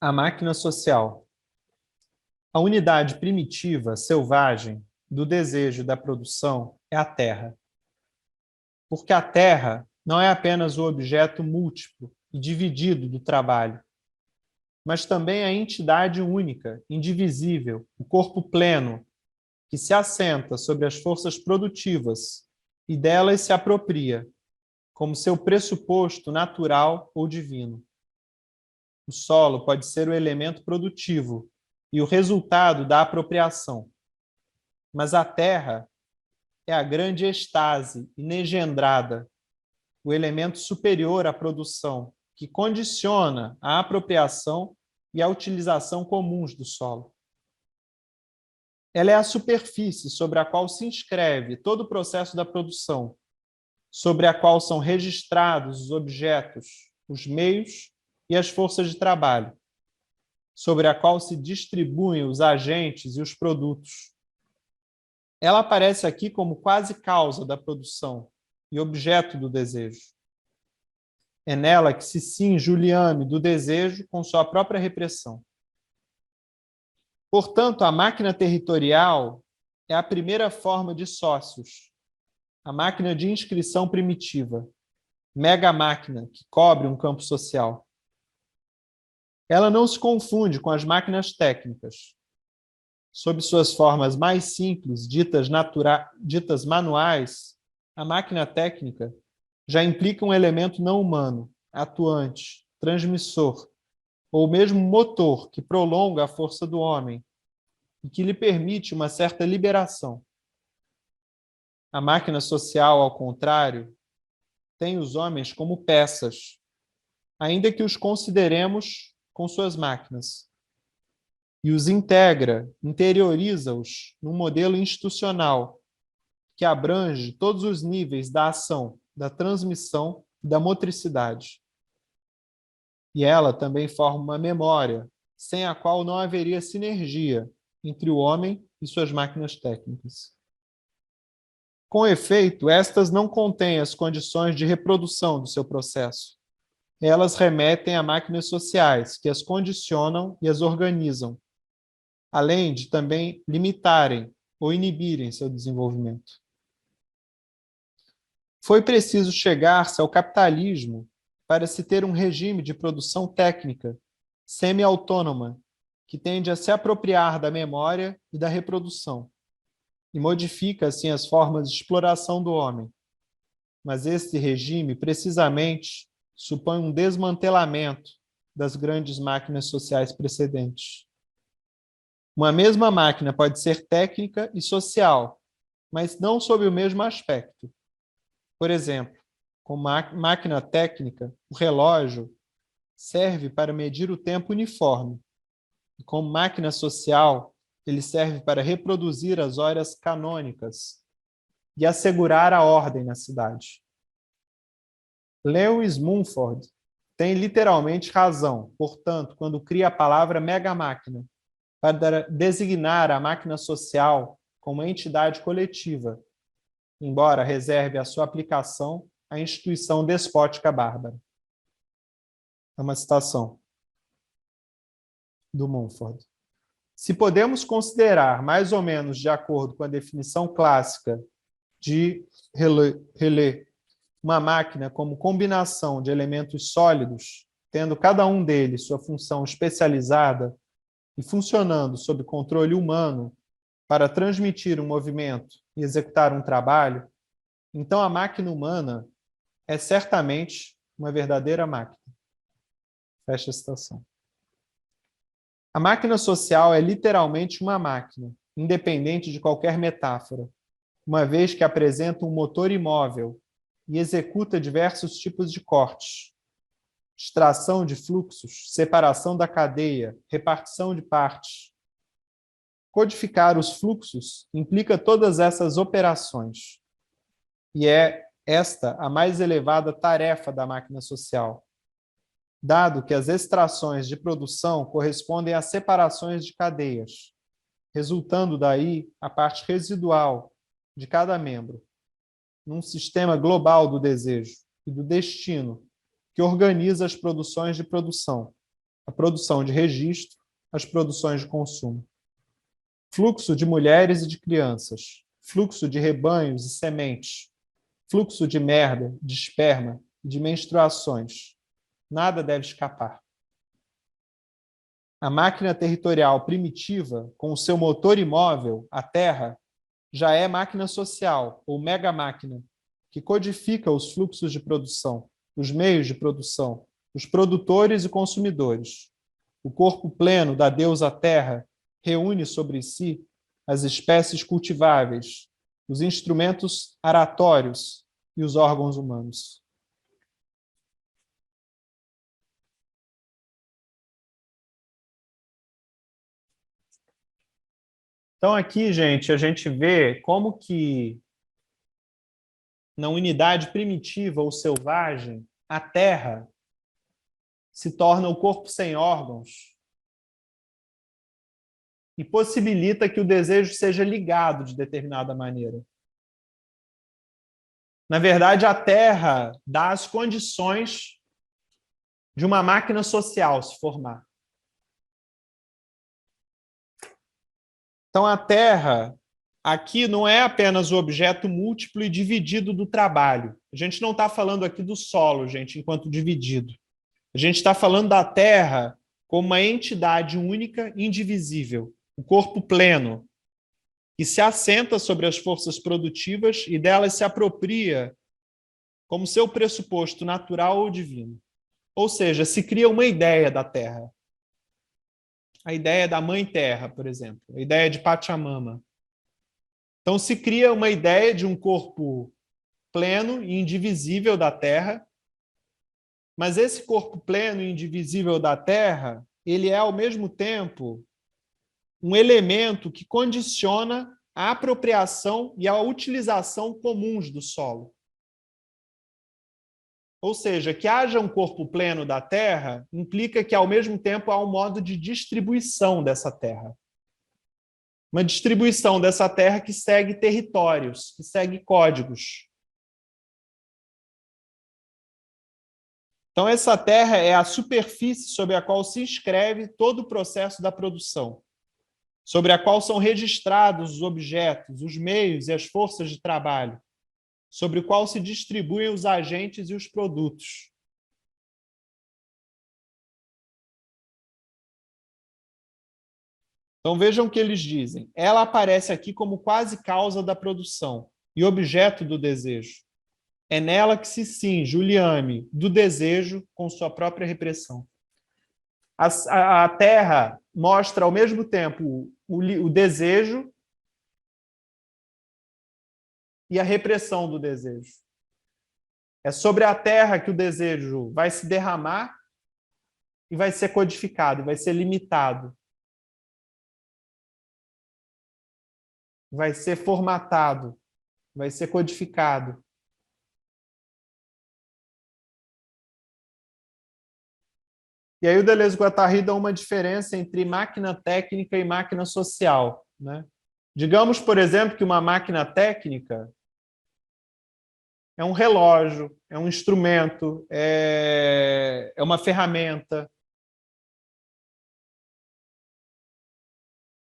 A máquina social. A unidade primitiva, selvagem, do desejo e da produção é a terra. Porque a terra não é apenas o objeto múltiplo e dividido do trabalho, mas também a entidade única, indivisível, o corpo pleno, que se assenta sobre as forças produtivas e delas se apropria, como seu pressuposto natural ou divino. O solo pode ser o elemento produtivo e o resultado da apropriação, mas a terra é a grande estase inegendrada, o elemento superior à produção, que condiciona a apropriação e a utilização comuns do solo. Ela é a superfície sobre a qual se inscreve todo o processo da produção, sobre a qual são registrados os objetos, os meios e as forças de trabalho, sobre a qual se distribuem os agentes e os produtos. Ela aparece aqui como quase causa da produção e objeto do desejo. É nela que se cinge o liame do desejo com sua própria repressão. Portanto, a máquina territorial é a primeira forma de sócios, a máquina de inscrição primitiva, mega-máquina que cobre um campo social. Ela não se confunde com as máquinas técnicas. Sob suas formas mais simples, ditas manuais, a máquina técnica já implica um elemento não humano, atuante, transmissor, ou mesmo motor que prolonga a força do homem e que lhe permite uma certa liberação. A máquina social, ao contrário, tem os homens como peças, ainda que os consideremos com suas máquinas, e os integra, interioriza-os num modelo institucional que abrange todos os níveis da ação, da transmissão e da motricidade. E ela também forma uma memória, sem a qual não haveria sinergia entre o homem e suas máquinas técnicas. Com efeito, estas não contêm as condições de reprodução do seu processo. Elas remetem a máquinas sociais, que as condicionam e as organizam, além de também limitarem ou inibirem seu desenvolvimento. Foi preciso chegar-se ao capitalismo para se ter um regime de produção técnica, semi-autônoma, que tende a se apropriar da memória e da reprodução, e modifica, assim, as formas de exploração do homem. Mas esse regime, precisamente, supõe um desmantelamento das grandes máquinas sociais precedentes. Uma mesma máquina pode ser técnica e social, mas não sob o mesmo aspecto. Por exemplo, como máquina técnica, o relógio serve para medir o tempo uniforme, e como máquina social, ele serve para reproduzir as horas canônicas e assegurar a ordem na cidade. Lewis Mumford tem literalmente razão, portanto, quando cria a palavra mega-máquina para designar a máquina social como entidade coletiva, embora reserve a sua aplicação à instituição despótica bárbara. É uma citação do Mumford. Se podemos considerar, mais ou menos de acordo com a definição clássica de Relais, uma máquina como combinação de elementos sólidos, tendo cada um deles sua função especializada e funcionando sob controle humano para transmitir um movimento e executar um trabalho, então a máquina humana é certamente uma verdadeira máquina. Fecha a citação. A máquina social é literalmente uma máquina, independente de qualquer metáfora, uma vez que apresenta um motor imóvel e executa diversos tipos de cortes, extração de fluxos, separação da cadeia, repartição de partes. Codificar os fluxos implica todas essas operações, e é esta a mais elevada tarefa da máquina social, dado que as extrações de produção correspondem a separações de cadeias, resultando daí a parte residual de cada membro, num sistema global do desejo e do destino que organiza as produções de produção, a produção de registro, as produções de consumo. Fluxo de mulheres e de crianças, fluxo de rebanhos e sementes, fluxo de merda, de esperma e de menstruações. Nada deve escapar. A máquina territorial primitiva, com o seu motor imóvel, a Terra, já é máquina social, ou mega-máquina, que codifica os fluxos de produção, os meios de produção, os produtores e consumidores. O corpo pleno da deusa Terra reúne sobre si as espécies cultiváveis, os instrumentos aratórios e os órgãos humanos. Então, aqui, gente, a gente vê como que na unidade primitiva ou selvagem, a Terra se torna o corpo sem órgãos e possibilita que o desejo seja ligado de determinada maneira. Na verdade, a Terra dá as condições de uma máquina social se formar. Então, a Terra, aqui, não é apenas o objeto múltiplo e dividido do trabalho. A gente não está falando aqui do solo, gente, enquanto dividido. A gente está falando da Terra como uma entidade única e indivisível, o corpo pleno, que se assenta sobre as forças produtivas e delas se apropria como seu pressuposto natural ou divino. Ou seja, se cria uma ideia da Terra. A ideia da Mãe Terra, por exemplo, a ideia de Pachamama. Então, se cria uma ideia de um corpo pleno e indivisível da Terra, mas esse corpo pleno e indivisível da Terra, ele é, ao mesmo tempo, um elemento que condiciona a apropriação e a utilização comuns do solo. Ou seja, que haja um corpo pleno da Terra implica que, ao mesmo tempo, há um modo de distribuição dessa Terra. Uma distribuição dessa Terra que segue territórios, que segue códigos. Então, essa Terra é a superfície sobre a qual se inscreve todo o processo da produção, sobre a qual são registrados os objetos, os meios e as forças de trabalho, sobre o qual se distribuem os agentes e os produtos. Então vejam o que eles dizem. Ela aparece aqui como quase causa da produção e objeto do desejo. É nela que se cinge o liame do desejo com sua própria repressão. A Terra mostra ao mesmo tempo o desejo e a repressão do desejo. É sobre a Terra que o desejo vai se derramar e vai ser codificado, vai ser limitado. Vai ser formatado, vai ser codificado. E aí o Deleuze-Guattari dá uma diferença entre máquina técnica e máquina social, né? Digamos, por exemplo, que uma máquina técnica é um relógio, é um instrumento, é uma ferramenta.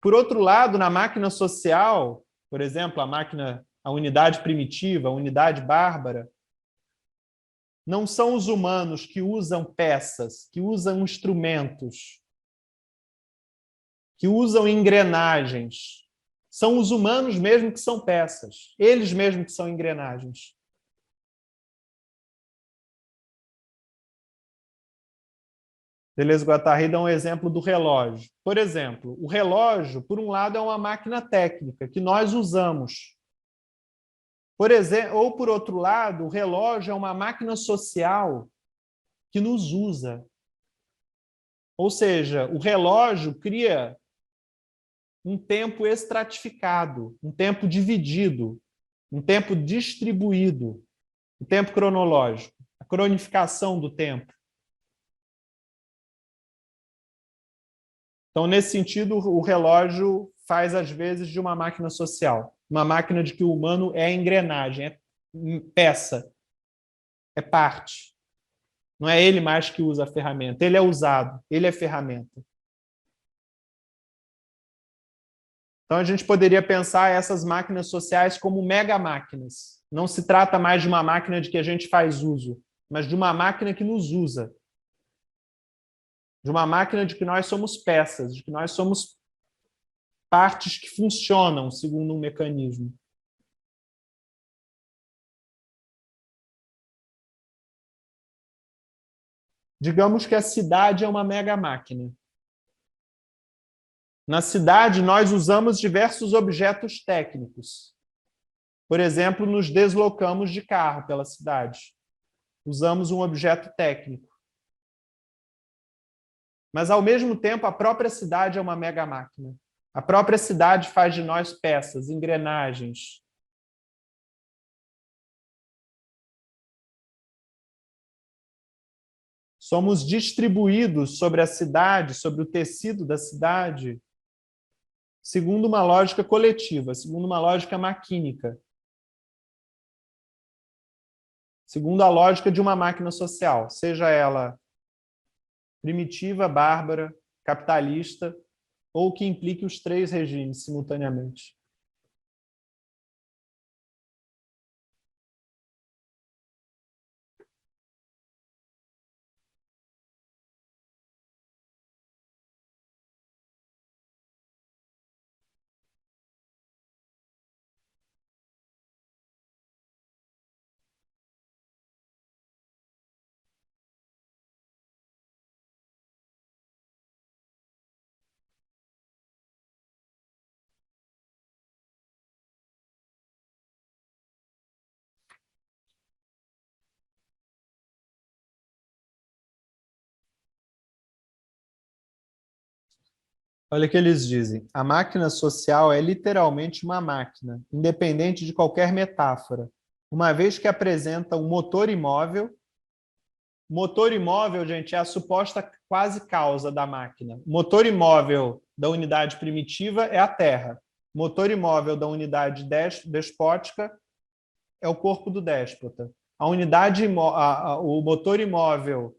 Por outro lado, na máquina social, por exemplo, a unidade primitiva, a unidade bárbara, não são os humanos que usam peças, que usam instrumentos, que usam engrenagens. São os humanos mesmo que são peças, eles mesmos que são engrenagens. Deleuze e Guattari dão um exemplo do relógio. Por exemplo, o relógio, por um lado, é uma máquina técnica que nós usamos. Por exemplo, ou, por outro lado, o relógio é uma máquina social que nos usa. Ou seja, o relógio cria um tempo estratificado, um tempo dividido, um tempo distribuído, o tempo cronológico, a cronificação do tempo. Então, nesse sentido, o relógio faz, às vezes, de uma máquina social, uma máquina de que o humano é engrenagem, é peça, é parte. Não é ele mais que usa a ferramenta, ele é usado, ele é ferramenta. Então, a gente poderia pensar essas máquinas sociais como mega máquinas. Não se trata mais de uma máquina de que a gente faz uso, mas de uma máquina que nos usa. De uma máquina de que nós somos peças, de que nós somos partes que funcionam segundo um mecanismo. Digamos que a cidade é uma mega máquina. Na cidade, nós usamos diversos objetos técnicos. Por exemplo, nos deslocamos de carro pela cidade. Usamos um objeto técnico. Mas, ao mesmo tempo, a própria cidade é uma mega máquina. A própria cidade faz de nós peças, engrenagens. Somos distribuídos sobre a cidade, sobre o tecido da cidade, segundo uma lógica coletiva, segundo uma lógica maquínica, segundo a lógica de uma máquina social, seja ela primitiva, bárbara, capitalista, ou que implique os três regimes simultaneamente. Olha o que eles dizem. A máquina social é literalmente uma máquina, independente de qualquer metáfora, uma vez que apresenta um motor imóvel. Motor imóvel, gente, é a suposta quase causa da máquina. O motor imóvel da unidade primitiva é a Terra. O motor imóvel da unidade despótica é o corpo do déspota. O motor imóvel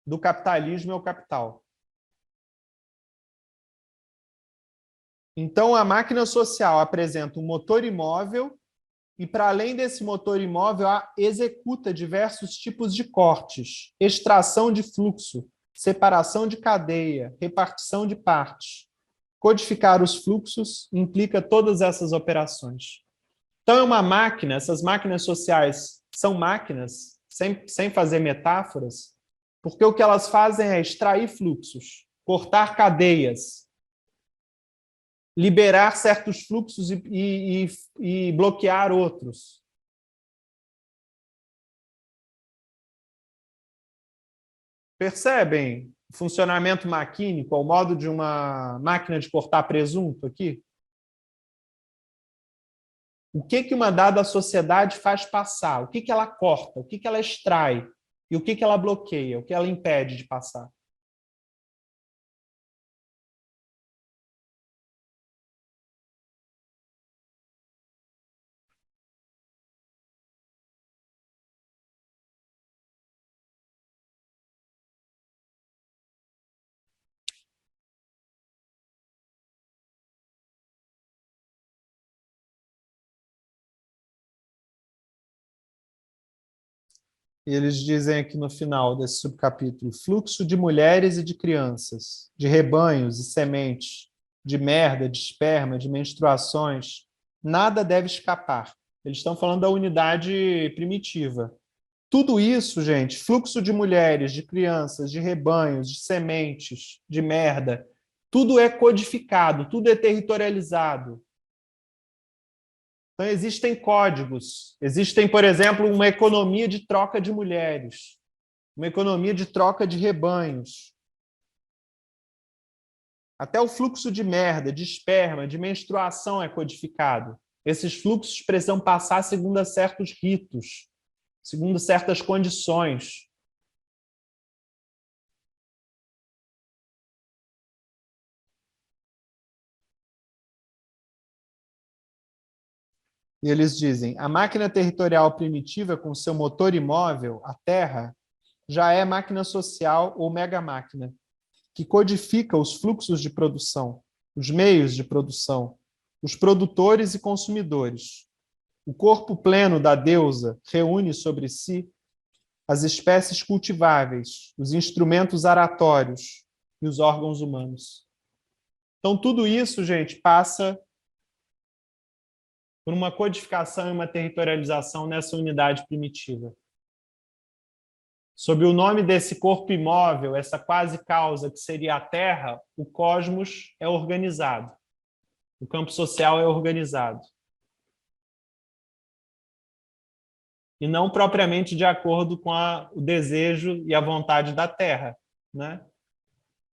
do capitalismo é o capital. Então, a máquina social apresenta um motor imóvel e, para além desse motor imóvel, executa diversos tipos de cortes, extração de fluxo, separação de cadeia, repartição de partes. Codificar os fluxos implica todas essas operações. Então, é uma máquina, essas máquinas sociais são máquinas, sem fazer metáforas, porque o que elas fazem é extrair fluxos, cortar cadeias, liberar certos fluxos e bloquear outros. Percebem o funcionamento maquínico, ao modo de uma máquina de cortar presunto aqui? O que uma dada sociedade faz passar? O que ela corta? O que ela extrai? E o que ela bloqueia? O que ela impede de passar? E eles dizem aqui no final desse subcapítulo: fluxo de mulheres e de crianças, de rebanhos e sementes, de merda, de esperma, de menstruações, nada deve escapar. Eles estão falando da unidade primitiva. Tudo isso, gente, fluxo de mulheres, de crianças, de rebanhos, de sementes, de merda, tudo é codificado, tudo é territorializado. Então, existem códigos. Existem, por exemplo, uma economia de troca de mulheres, uma economia de troca de rebanhos. Até o fluxo de merda, de esperma, de menstruação é codificado. Esses fluxos precisam passar segundo certos ritos, segundo certas condições. E eles dizem: a máquina territorial primitiva, com seu motor imóvel, a Terra, já é máquina social ou mega-máquina, que codifica os fluxos de produção, os meios de produção, os produtores e consumidores. O corpo pleno da deusa reúne sobre si as espécies cultiváveis, os instrumentos aratórios e os órgãos humanos. Então, tudo isso, gente, passa por uma codificação e uma territorialização nessa unidade primitiva. Sob o nome desse corpo imóvel, essa quase causa que seria a Terra, o cosmos é organizado. O campo social é organizado. E não propriamente de acordo com o desejo e a vontade da Terra, né?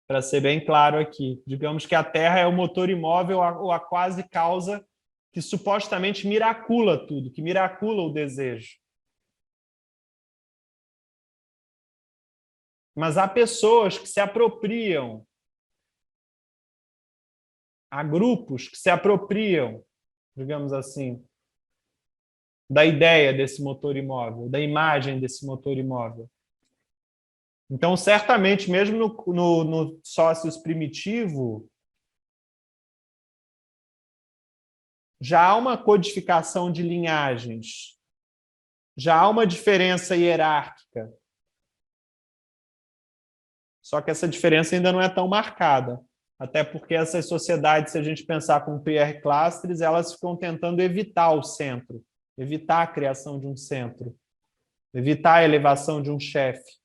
Para ser bem claro aqui. Digamos que a Terra é o motor imóvel ou a quase causa que supostamente miracula tudo, que miracula o desejo. Mas há pessoas que se apropriam, há grupos que se apropriam, digamos assim, da ideia desse motor imóvel, da imagem desse motor imóvel. Então, certamente, mesmo no Sócios primitivo, já há uma codificação de linhagens, já há uma diferença hierárquica. Só que essa diferença ainda não é tão marcada, até porque essas sociedades, se a gente pensar com Pierre Clastres, elas ficam tentando evitar o centro, evitar a criação de um centro, evitar a elevação de um chefe.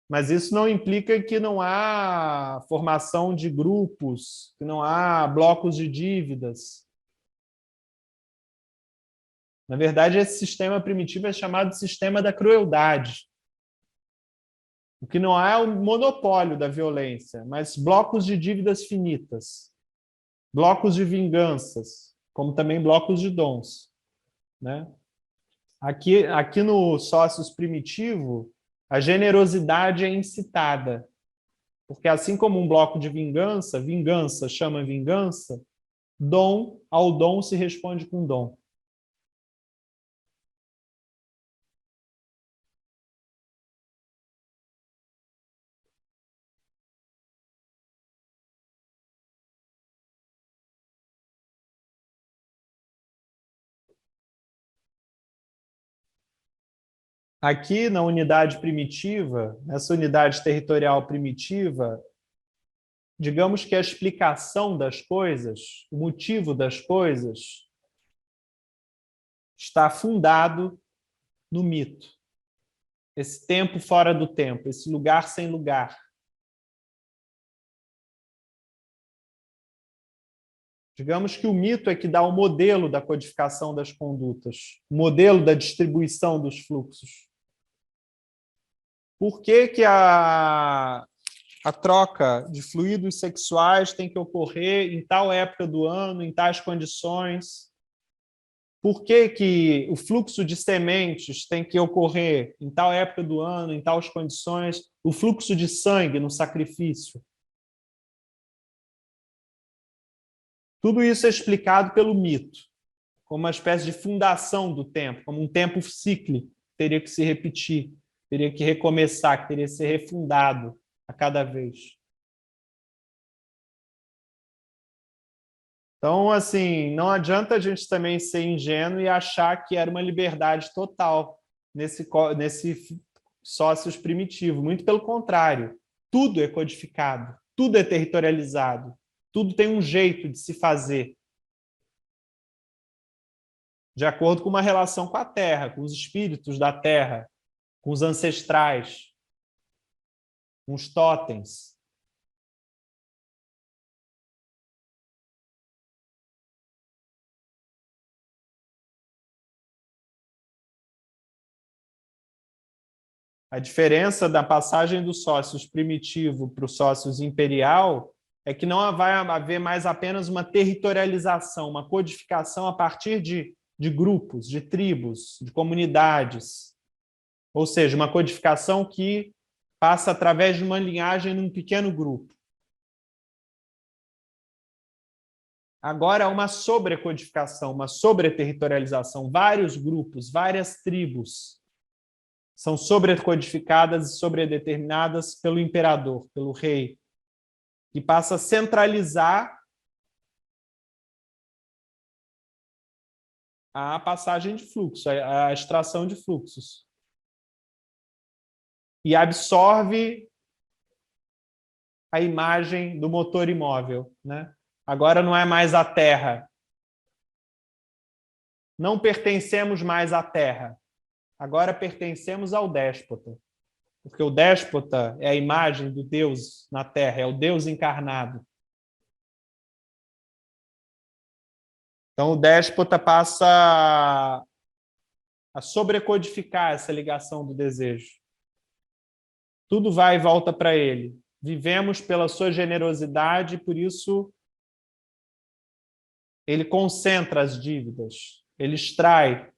Mas isso não implica que não há formação de grupos, que não há blocos de dívidas. Na verdade, esse sistema primitivo é chamado de sistema da crueldade. O que não há é o monopólio da violência, mas blocos de dívidas finitas, blocos de vinganças, como também blocos de dons, né? Aqui no Sócios primitivo, a generosidade é incitada, porque assim como um bloco de vingança, vingança chama vingança, dom, ao dom se responde com dom. Aqui na unidade primitiva, nessa unidade territorial primitiva, digamos que a explicação das coisas, o motivo das coisas, está fundado no mito. Esse tempo fora do tempo, esse lugar sem lugar. Digamos que o mito é que dá o modelo da codificação das condutas, o modelo da distribuição dos fluxos. Por que a troca de fluidos sexuais tem que ocorrer em tal época do ano, em tais condições? Por que o fluxo de sementes tem que ocorrer em tal época do ano, em tais condições? O fluxo de sangue no sacrifício? Tudo isso é explicado pelo mito, como uma espécie de fundação do tempo, como um tempo cíclico, teria que se repetir, teria que recomeçar, teria que ser refundado a cada vez. Então, assim, não adianta a gente também ser ingênuo e achar que era uma liberdade total. nesse sócios primitivo. Muito pelo contrário, tudo é codificado, tudo é territorializado, tudo tem um jeito de se fazer, de acordo com uma relação com a Terra, com os espíritos da Terra, com os ancestrais, com os totens. A diferença da passagem do sócios primitivo para o sócios imperial é que não vai haver mais apenas uma territorialização, uma codificação a partir de grupos, de tribos, de comunidades. Ou seja, uma codificação que passa através de uma linhagem num pequeno grupo. Agora há uma sobrecodificação, uma sobreterritorialização. Vários grupos, várias tribos são sobrecodificadas e sobredeterminadas pelo imperador, pelo rei, que passa a centralizar a passagem de fluxo, a extração de fluxos. E absorve a imagem do motor imóvel, né? Agora não é mais a Terra. Não pertencemos mais à Terra. Agora pertencemos ao déspota. Porque o déspota é a imagem do Deus na Terra, é o Deus encarnado. Então o déspota passa a sobrecodificar essa ligação do desejo. Tudo vai e volta para ele. Vivemos pela sua generosidade, por isso ele concentra as dívidas, ele extrai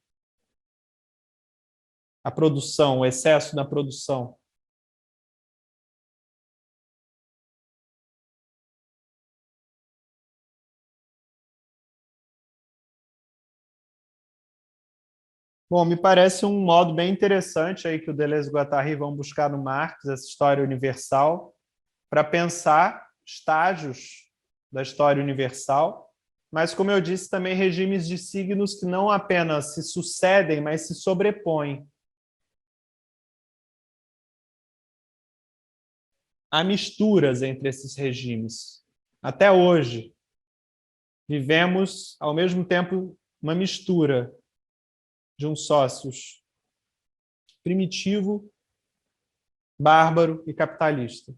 a produção, o excesso da produção. Bom, me parece um modo bem interessante aí que o Deleuze e Guattari vão buscar no Marx, essa história universal, para pensar estágios da história universal, mas, como eu disse, também regimes de signos que não apenas se sucedem, mas se sobrepõem. Há misturas entre esses regimes. Até hoje, vivemos, ao mesmo tempo, uma mistura de um sócios primitivo, bárbaro e capitalista.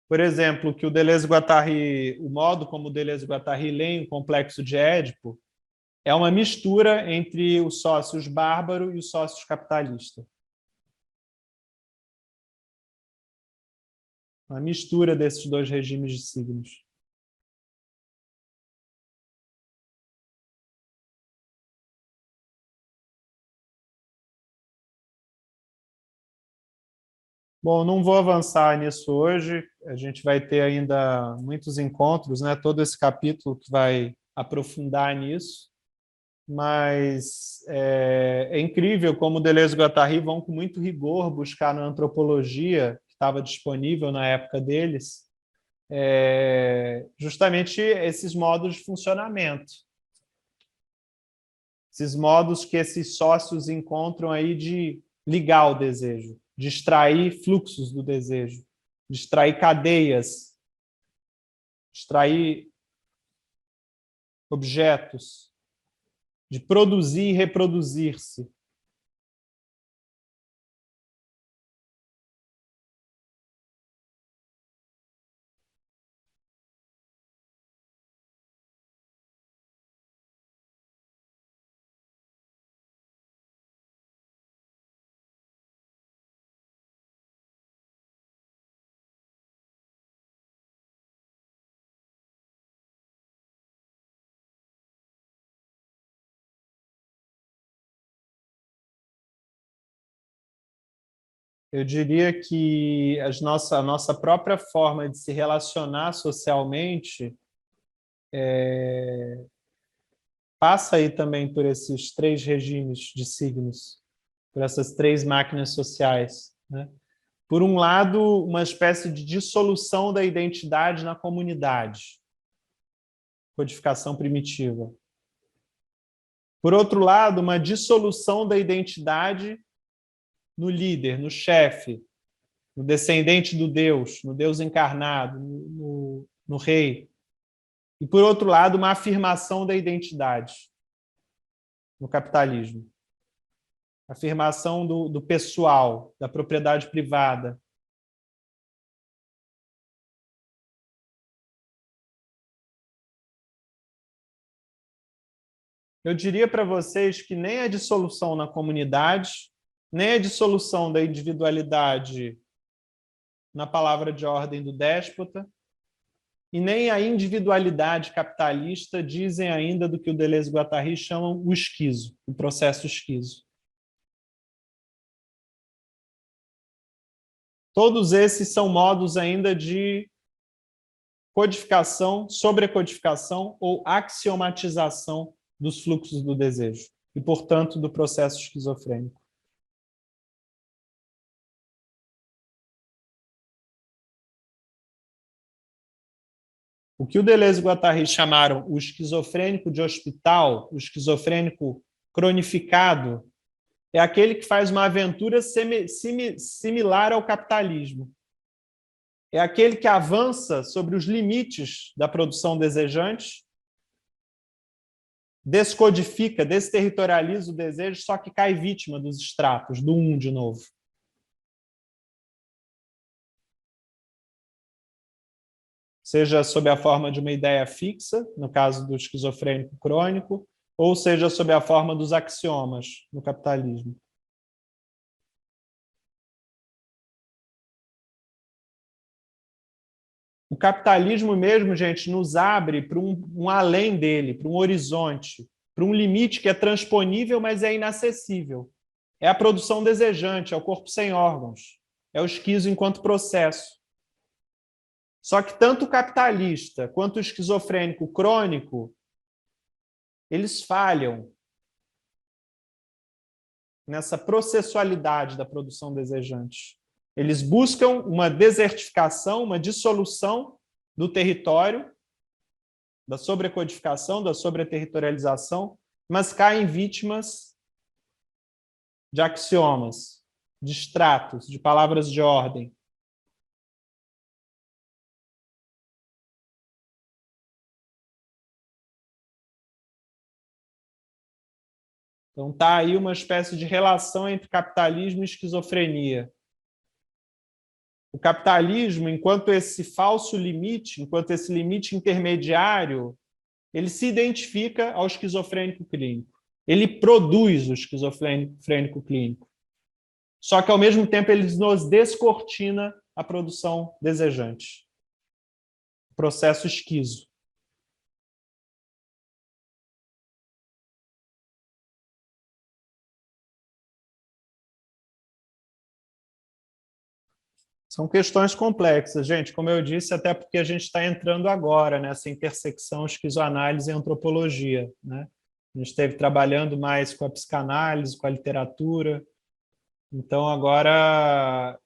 Por exemplo, que o Deleuze e Guattari, o modo como o Deleuze e Guattari leem o complexo de Édipo é uma mistura entre os sócios bárbaro e os sócios capitalista. Uma mistura desses dois regimes de signos. Bom, não vou avançar nisso hoje, a gente vai ter ainda muitos encontros, né? Todo esse capítulo que vai aprofundar nisso, mas é incrível como Deleuze e Guattari vão com muito rigor buscar na antropologia, que estava disponível na época deles, justamente esses modos de funcionamento. Esses modos que esses sócios encontram aí de ligar o desejo, de extrair fluxos do desejo, de extrair cadeias, de extrair objetos, de produzir e reproduzir-se. Eu diria que a nossa própria forma de se relacionar socialmente passa aí também por esses três regimes de signos, por essas três máquinas sociais, né? Por um lado, uma espécie de dissolução da identidade na comunidade, codificação primitiva. Por outro lado, uma dissolução da identidade no líder, no chefe, no descendente do Deus, no Deus encarnado, no rei. E, por outro lado, uma afirmação da identidade no capitalismo. Afirmação do pessoal, da propriedade privada. Eu diria para vocês que nem a dissolução na comunidade, nem a dissolução da individualidade na palavra de ordem do déspota, e nem a individualidade capitalista dizem ainda do que o Deleuze-Guattari chamam o esquizo, o processo esquizo. Todos esses são modos ainda de codificação, sobrecodificação ou axiomatização dos fluxos do desejo e, portanto, do processo esquizofrênico. O que o Deleuze e o Guattari chamaram o esquizofrênico de hospital, o esquizofrênico cronificado, é aquele que faz uma aventura similar ao capitalismo. É aquele que avança sobre os limites da produção desejante, descodifica, desterritorializa o desejo, só que cai vítima dos estratos, do de novo. Seja sob a forma de uma ideia fixa, no caso do esquizofrênico crônico, ou seja sob a forma dos axiomas, no capitalismo. O capitalismo mesmo, gente, nos abre para um além dele, para um horizonte, para um limite que é transponível, mas é inacessível. É a produção desejante, é o corpo sem órgãos, é o esquizo enquanto processo. Só que tanto o capitalista quanto o esquizofrênico crônico, eles falham nessa processualidade da produção desejante. Eles buscam uma desertificação, uma dissolução do território, da sobrecodificação, da sobreterritorialização, mas caem vítimas de axiomas, de estratos, de palavras de ordem. Então está aí uma espécie de relação entre capitalismo e esquizofrenia. O capitalismo, enquanto esse falso limite, enquanto esse limite intermediário, ele se identifica ao esquizofrênico clínico. Ele produz o esquizofrênico clínico. Só que, ao mesmo tempo, ele nos descortina a produção desejante. O processo esquizo. São questões complexas, gente, como eu disse, até porque a gente está entrando agora nessa intersecção esquizoanálise e antropologia, né? A gente esteve trabalhando mais com a psicanálise, com a literatura. Então, agora,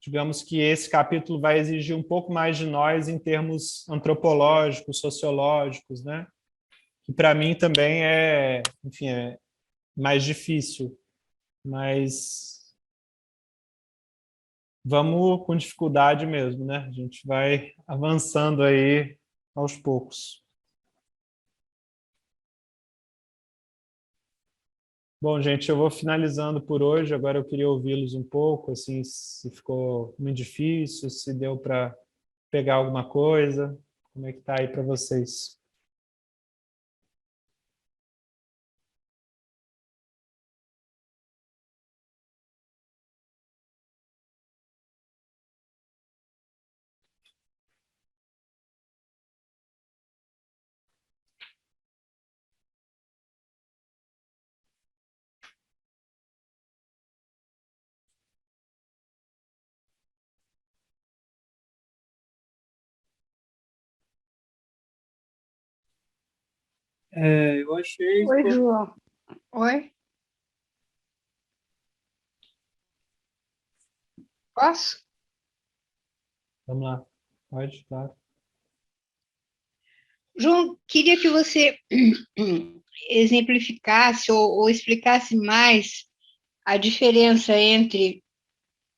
digamos que esse capítulo vai exigir um pouco mais de nós em termos antropológicos, sociológicos, né? Que para mim também é, enfim, é mais difícil, mas vamos com dificuldade mesmo, né? A gente vai avançando aí aos poucos. Bom, gente, eu vou finalizando por hoje. Agora eu queria ouvi-los um pouco, assim, se ficou muito difícil, se deu para pegar alguma coisa. Como é que está aí para vocês? Eu achei... Oi, João. Oi? Posso? Vamos lá. Pode, claro. João, queria que você exemplificasse ou explicasse mais a diferença entre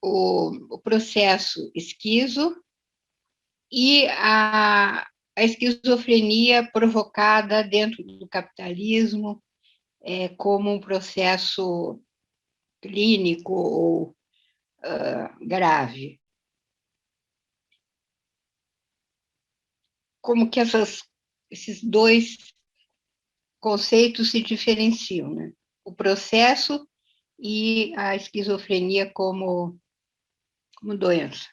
o processo esquizo e a esquizofrenia provocada dentro do capitalismo, como um processo clínico ou grave. Como que esses dois conceitos se diferenciam, né? O processo e a esquizofrenia como doença.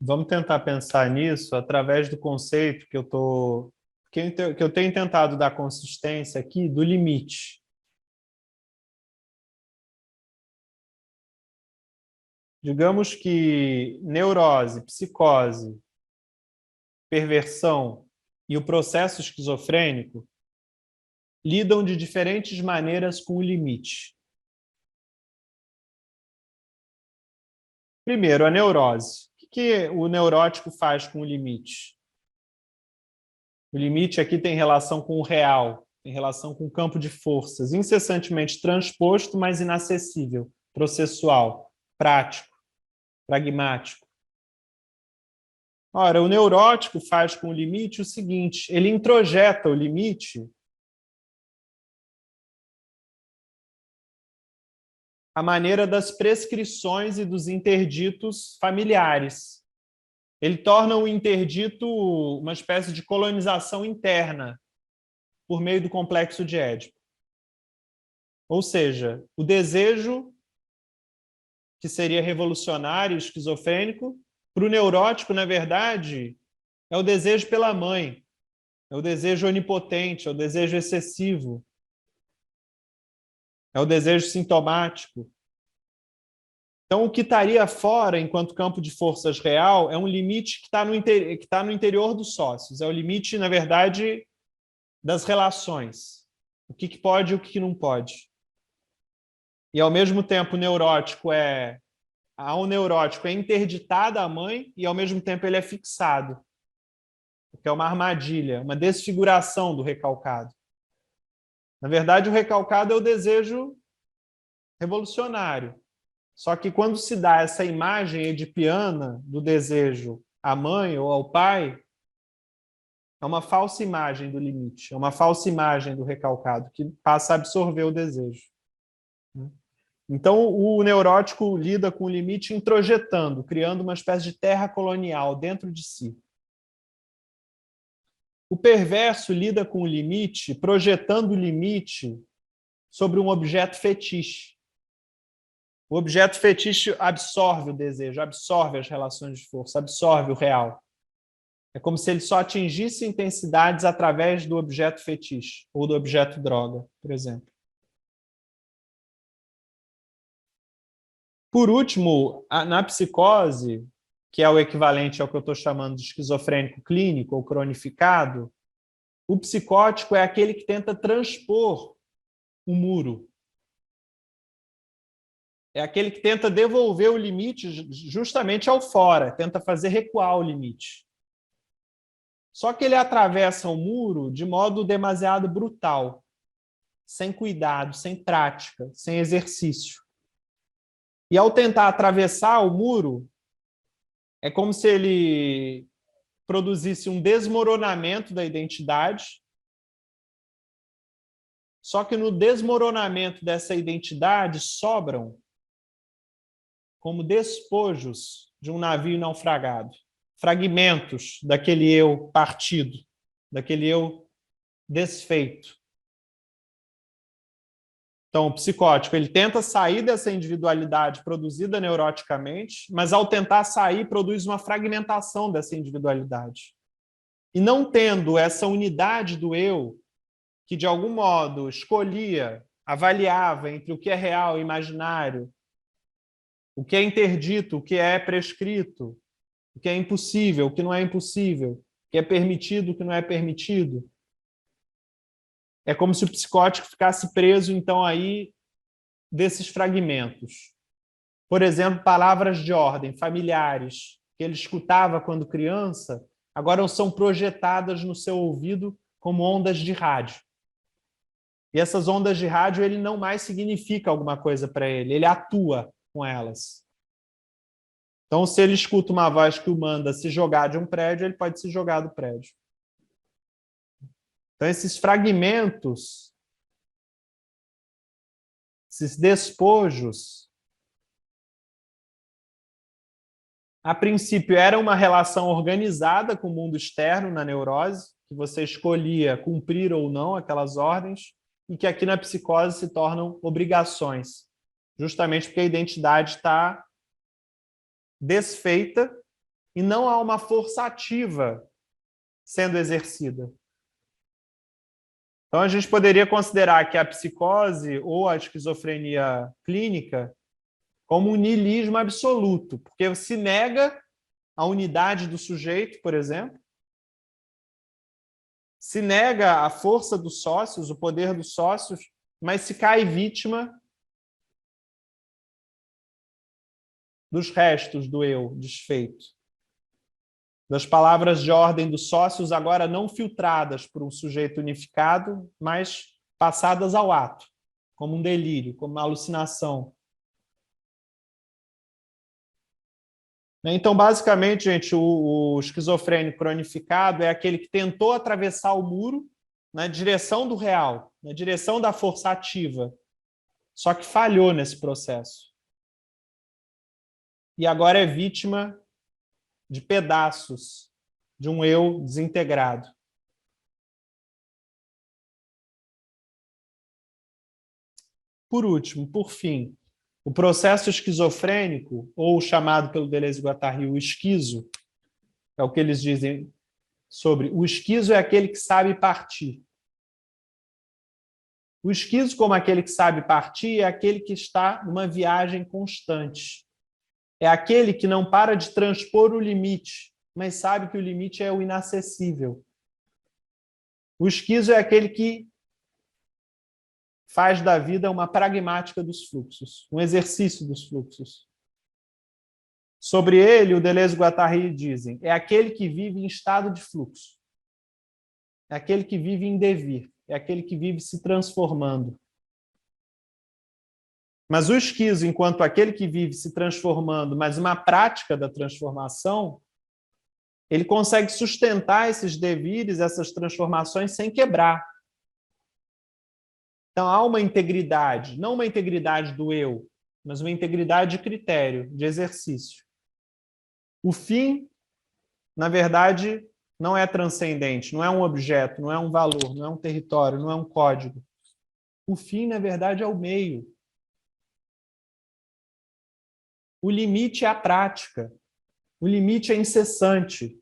Vamos tentar pensar nisso através do conceito que eu tenho tentado dar consistência aqui do limite. Digamos que neurose, psicose, perversão e o processo esquizofrênico lidam de diferentes maneiras com o limite. Primeiro, a neurose. O que o neurótico faz com o limite? O limite aqui tem relação com o real, tem relação com o campo de forças, incessantemente transposto, mas inacessível, processual, prático, pragmático. Ora, o neurótico faz com o limite o seguinte, ele introjeta o limite à maneira das prescrições e dos interditos familiares. Ele torna o interdito uma espécie de colonização interna por meio do complexo de Édipo. Ou seja, o desejo, que seria revolucionário, esquizofrênico, para o neurótico, na verdade, é o desejo pela mãe, é o desejo onipotente, é o desejo excessivo, é o desejo sintomático. Então, o que estaria fora, enquanto campo de forças real, é um limite que está no interior dos sócios. É o limite, na verdade, das relações. O que pode e o que não pode. E, ao mesmo tempo, ao neurótico é interditada a mãe e, ao mesmo tempo, ele é fixado. Porque é uma armadilha, uma desfiguração do recalcado. Na verdade, o recalcado é o desejo revolucionário. Só que quando se dá essa imagem edipiana do desejo à mãe ou ao pai, é uma falsa imagem do limite, é uma falsa imagem do recalcado, que passa a absorver o desejo. Então, o neurótico lida com o limite introjetando, criando uma espécie de terra colonial dentro de si. O perverso lida com o limite, projetando o limite sobre um objeto fetiche. O objeto fetiche absorve o desejo, absorve as relações de força, absorve o real. É como se ele só atingisse intensidades através do objeto fetiche, ou do objeto droga, por exemplo. Por último, na psicose, que é o equivalente ao que eu estou chamando de esquizofrênico clínico ou cronificado, o psicótico é aquele que tenta transpor o muro. É aquele que tenta devolver o limite justamente ao fora, tenta fazer recuar o limite. Só que ele atravessa o muro de modo demasiado brutal, sem cuidado, sem prática, sem exercício. E ao tentar atravessar o muro, é como se ele produzisse um desmoronamento da identidade, só que no desmoronamento dessa identidade sobram como despojos de um navio naufragado, fragmentos daquele eu partido, daquele eu desfeito. Então, o psicótico, ele tenta sair dessa individualidade produzida neuroticamente, mas ao tentar sair, produz uma fragmentação dessa individualidade. E não tendo essa unidade do eu, que de algum modo escolhia, avaliava entre o que é real e imaginário, o que é interdito, o que é prescrito, o que é impossível, o que não é impossível, o que é permitido, o que não é permitido. É como se o psicótico ficasse preso, então, aí, desses fragmentos. por exemplo, palavras de ordem familiares que ele escutava quando criança, agora são projetadas no seu ouvido como ondas de rádio. E essas ondas de rádio, ele não mais significa alguma coisa para ele, ele atua com elas. Então, se ele escuta uma voz que o manda se jogar de um prédio, ele pode se jogar do prédio. Então, esses fragmentos, esses despojos, a princípio era uma relação organizada com o mundo externo na neurose, que você escolhia cumprir ou não aquelas ordens, e que aqui na psicose se tornam obrigações, justamente porque a identidade está desfeita e não há uma força ativa sendo exercida. Então, a gente poderia considerar que a psicose ou a esquizofrenia clínica como um niilismo absoluto, porque se nega a unidade do sujeito, por exemplo, se nega a força dos sócios, o poder dos sócios, mas se cai vítima dos restos do eu desfeito. Das palavras de ordem dos sócios, agora não filtradas por um sujeito unificado, mas passadas ao ato, como um delírio, como uma alucinação. Então, basicamente, gente, o esquizofrênico cronificado é aquele que tentou atravessar o muro na direção do real, na direção da força ativa, só que falhou nesse processo. E agora é vítima de pedaços de um eu desintegrado. Por último, por fim, o processo esquizofrênico, ou chamado pelo Deleuze e Guattari o esquizo, é o que eles dizem sobre o esquizo é aquele que sabe partir. O esquizo, como aquele que sabe partir, é aquele que está numa viagem constante. É aquele que não para de transpor o limite, mas sabe que o limite é o inacessível. O esquizo é aquele que faz da vida uma pragmática dos fluxos, um exercício dos fluxos. Sobre ele, o Deleuze e Guattari dizem, é aquele que vive em estado de fluxo. É aquele que vive em devir. É aquele que vive se transformando. Mas o esquizo, enquanto aquele que vive se transformando, mas uma prática da transformação, ele consegue sustentar esses devires, essas transformações, sem quebrar. Então, há uma integridade, não uma integridade do eu, mas uma integridade de critério, de exercício. O fim, na verdade, não é transcendente, não é um objeto, não é um valor, não é um território, não é um código. O fim, na verdade, é o meio. O limite é a prática. O limite é incessante.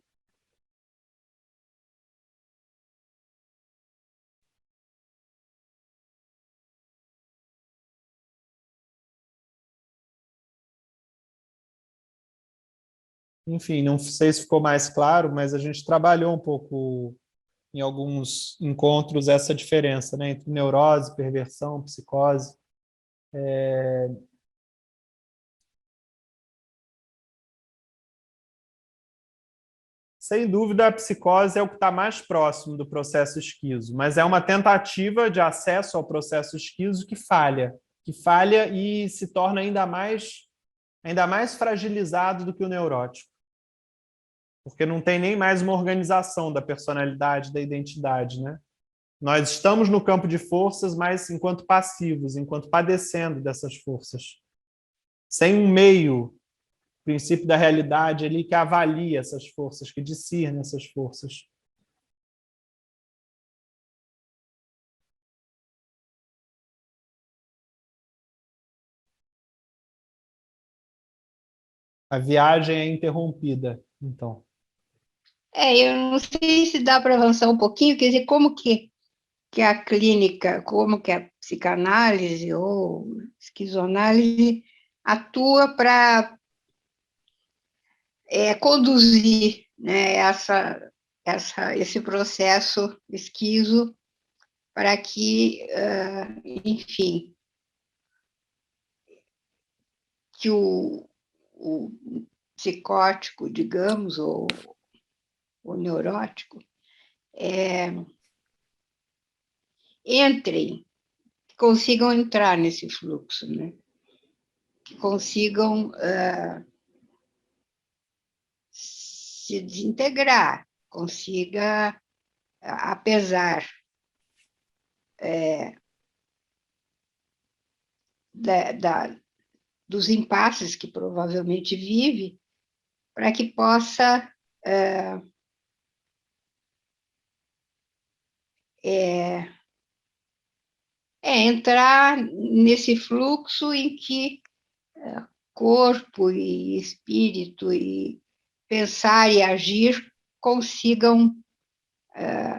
Enfim, não sei se ficou mais claro, mas a gente trabalhou um pouco em alguns encontros essa diferença, né, entre neurose, perversão, psicose. Sem dúvida, a psicose é o que está mais próximo do processo esquizo, mas é uma tentativa de acesso ao processo esquizo que falha e se torna ainda mais fragilizado do que o neurótico. Porque não tem nem mais uma organização da personalidade, da identidade, né? Nós estamos no campo de forças, mas enquanto passivos, enquanto padecendo dessas forças. Sem um meio, princípio da realidade ali que avalia essas forças, que discerne essas forças. A viagem é interrompida, então. Eu não sei se dá para avançar um pouquinho, quer dizer, como que a clínica, como que a psicanálise ou esquizoanálise atua para conduzir, né, esse processo esquizo para que, enfim, que o psicótico, digamos, ou o neurótico, consigam entrar nesse fluxo, né? Que consigam se desintegrar, consiga, apesar dos impasses que provavelmente vive, para que possa entrar nesse fluxo em que corpo e espírito e pensar e agir consigam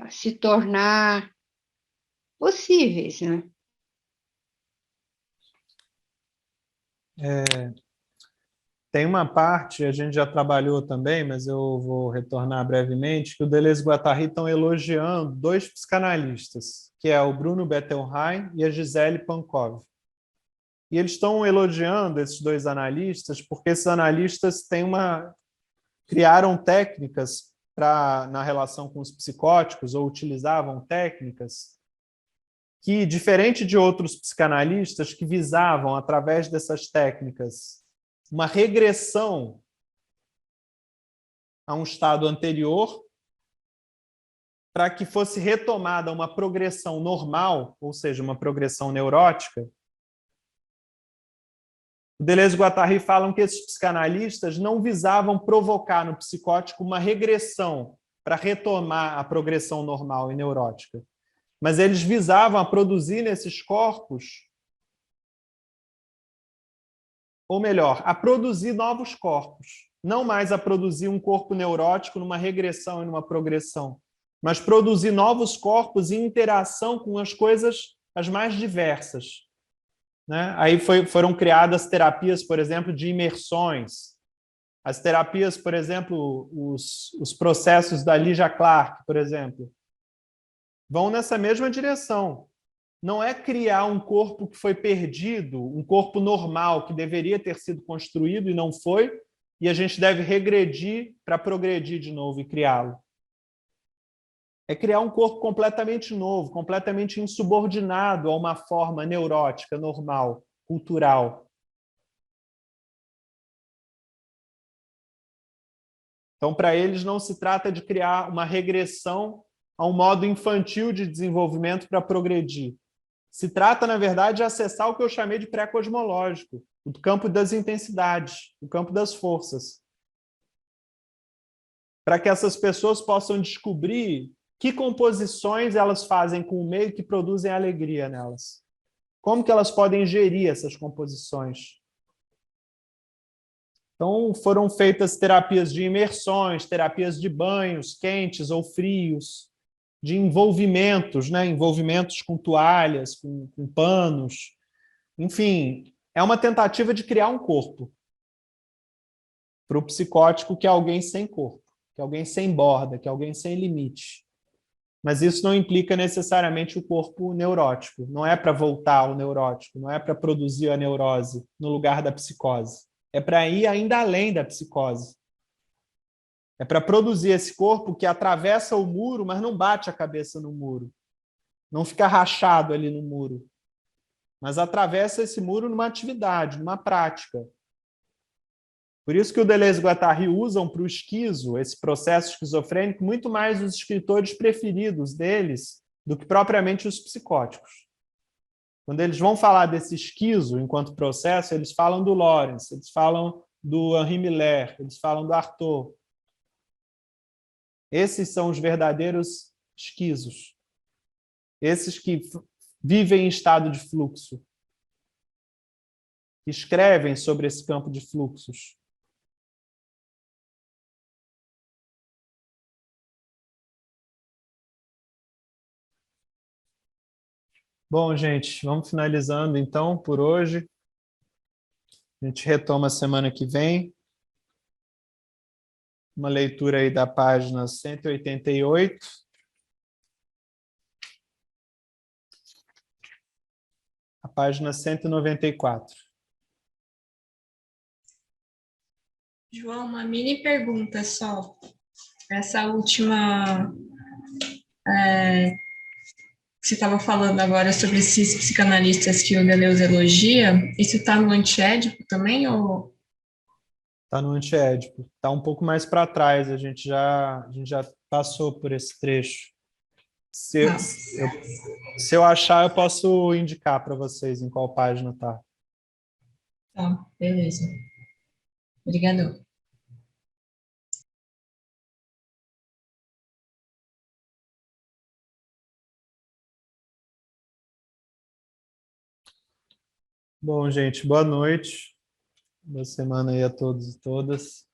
se tornar possíveis, né? Tem uma parte, a gente já trabalhou também, mas eu vou retornar brevemente, que o Deleuze e Guattari estão elogiando dois psicanalistas, que é o Bruno Bettelheim e a Gisele Pankov. E eles estão elogiando esses dois analistas porque esses analistas criaram técnicas na relação com os psicóticos, ou utilizavam técnicas que, diferente de outros psicanalistas que visavam, através dessas técnicas, uma regressão a um estado anterior, para que fosse retomada uma progressão normal, ou seja, uma progressão neurótica. O Deleuze e Guattari falam que esses psicanalistas não visavam provocar no psicótico uma regressão para retomar a progressão normal e neurótica, mas eles visavam a produzir nesses corpos, ou melhor, a produzir novos corpos, não mais a produzir um corpo neurótico numa regressão e numa progressão, mas produzir novos corpos em interação com as coisas as mais diversas. Né? Aí foram criadas terapias, por exemplo, de imersões. As terapias, por exemplo, os processos da Lygia Clark, por exemplo, vão nessa mesma direção. Não é criar um corpo que foi perdido, um corpo normal que deveria ter sido construído e não foi, e a gente deve regredir para progredir de novo e criá-lo. É criar um corpo completamente novo, completamente insubordinado a uma forma neurótica, normal, cultural. Então, para eles, não se trata de criar uma regressão a um modo infantil de desenvolvimento para progredir. Se trata, na verdade, de acessar o que eu chamei de pré-cosmológico, o campo das intensidades, o campo das forças. Para que essas pessoas possam descobrir que composições elas fazem com o meio que produzem alegria nelas. Como que elas podem gerir essas composições? Então, foram feitas terapias de imersões, terapias de banhos quentes ou frios, de envolvimentos, né? Envolvimentos com toalhas, com panos. Enfim, é uma tentativa de criar um corpo para o psicótico que é alguém sem corpo, que é alguém sem borda, que é alguém sem limite. Mas isso não implica necessariamente o corpo neurótico. Não é para voltar ao neurótico, não é para produzir a neurose no lugar da psicose. É para ir ainda além da psicose. É para produzir esse corpo que atravessa o muro, mas não bate a cabeça no muro. Não fica rachado ali no muro. Mas atravessa esse muro numa atividade, numa prática. Por isso que o Deleuze e Guattari usam para o esquizo, esse processo esquizofrênico, muito mais os escritores preferidos deles do que propriamente os psicóticos. Quando eles vão falar desse esquizo enquanto processo, eles falam do Lawrence, eles falam do Henri Miller, eles falam do Artaud. Esses são os verdadeiros esquizos. Esses que vivem em estado de fluxo, que escrevem sobre esse campo de fluxos. Bom, gente, vamos finalizando então por hoje. A gente retoma semana que vem. Uma leitura aí da página 188. A página 194. João, uma mini pergunta só. Essa última que você estava falando agora sobre esses psicanalistas que o Deleuze elogia, isso está no Antiédipo também? Ou... Está no Antiédipo. Está um pouco mais para trás, a gente já passou por esse trecho. Se Tá. se eu achar, eu posso indicar para vocês em qual página está. Tá, beleza. Obrigado. Bom, gente, boa noite. Boa semana aí a todos e todas.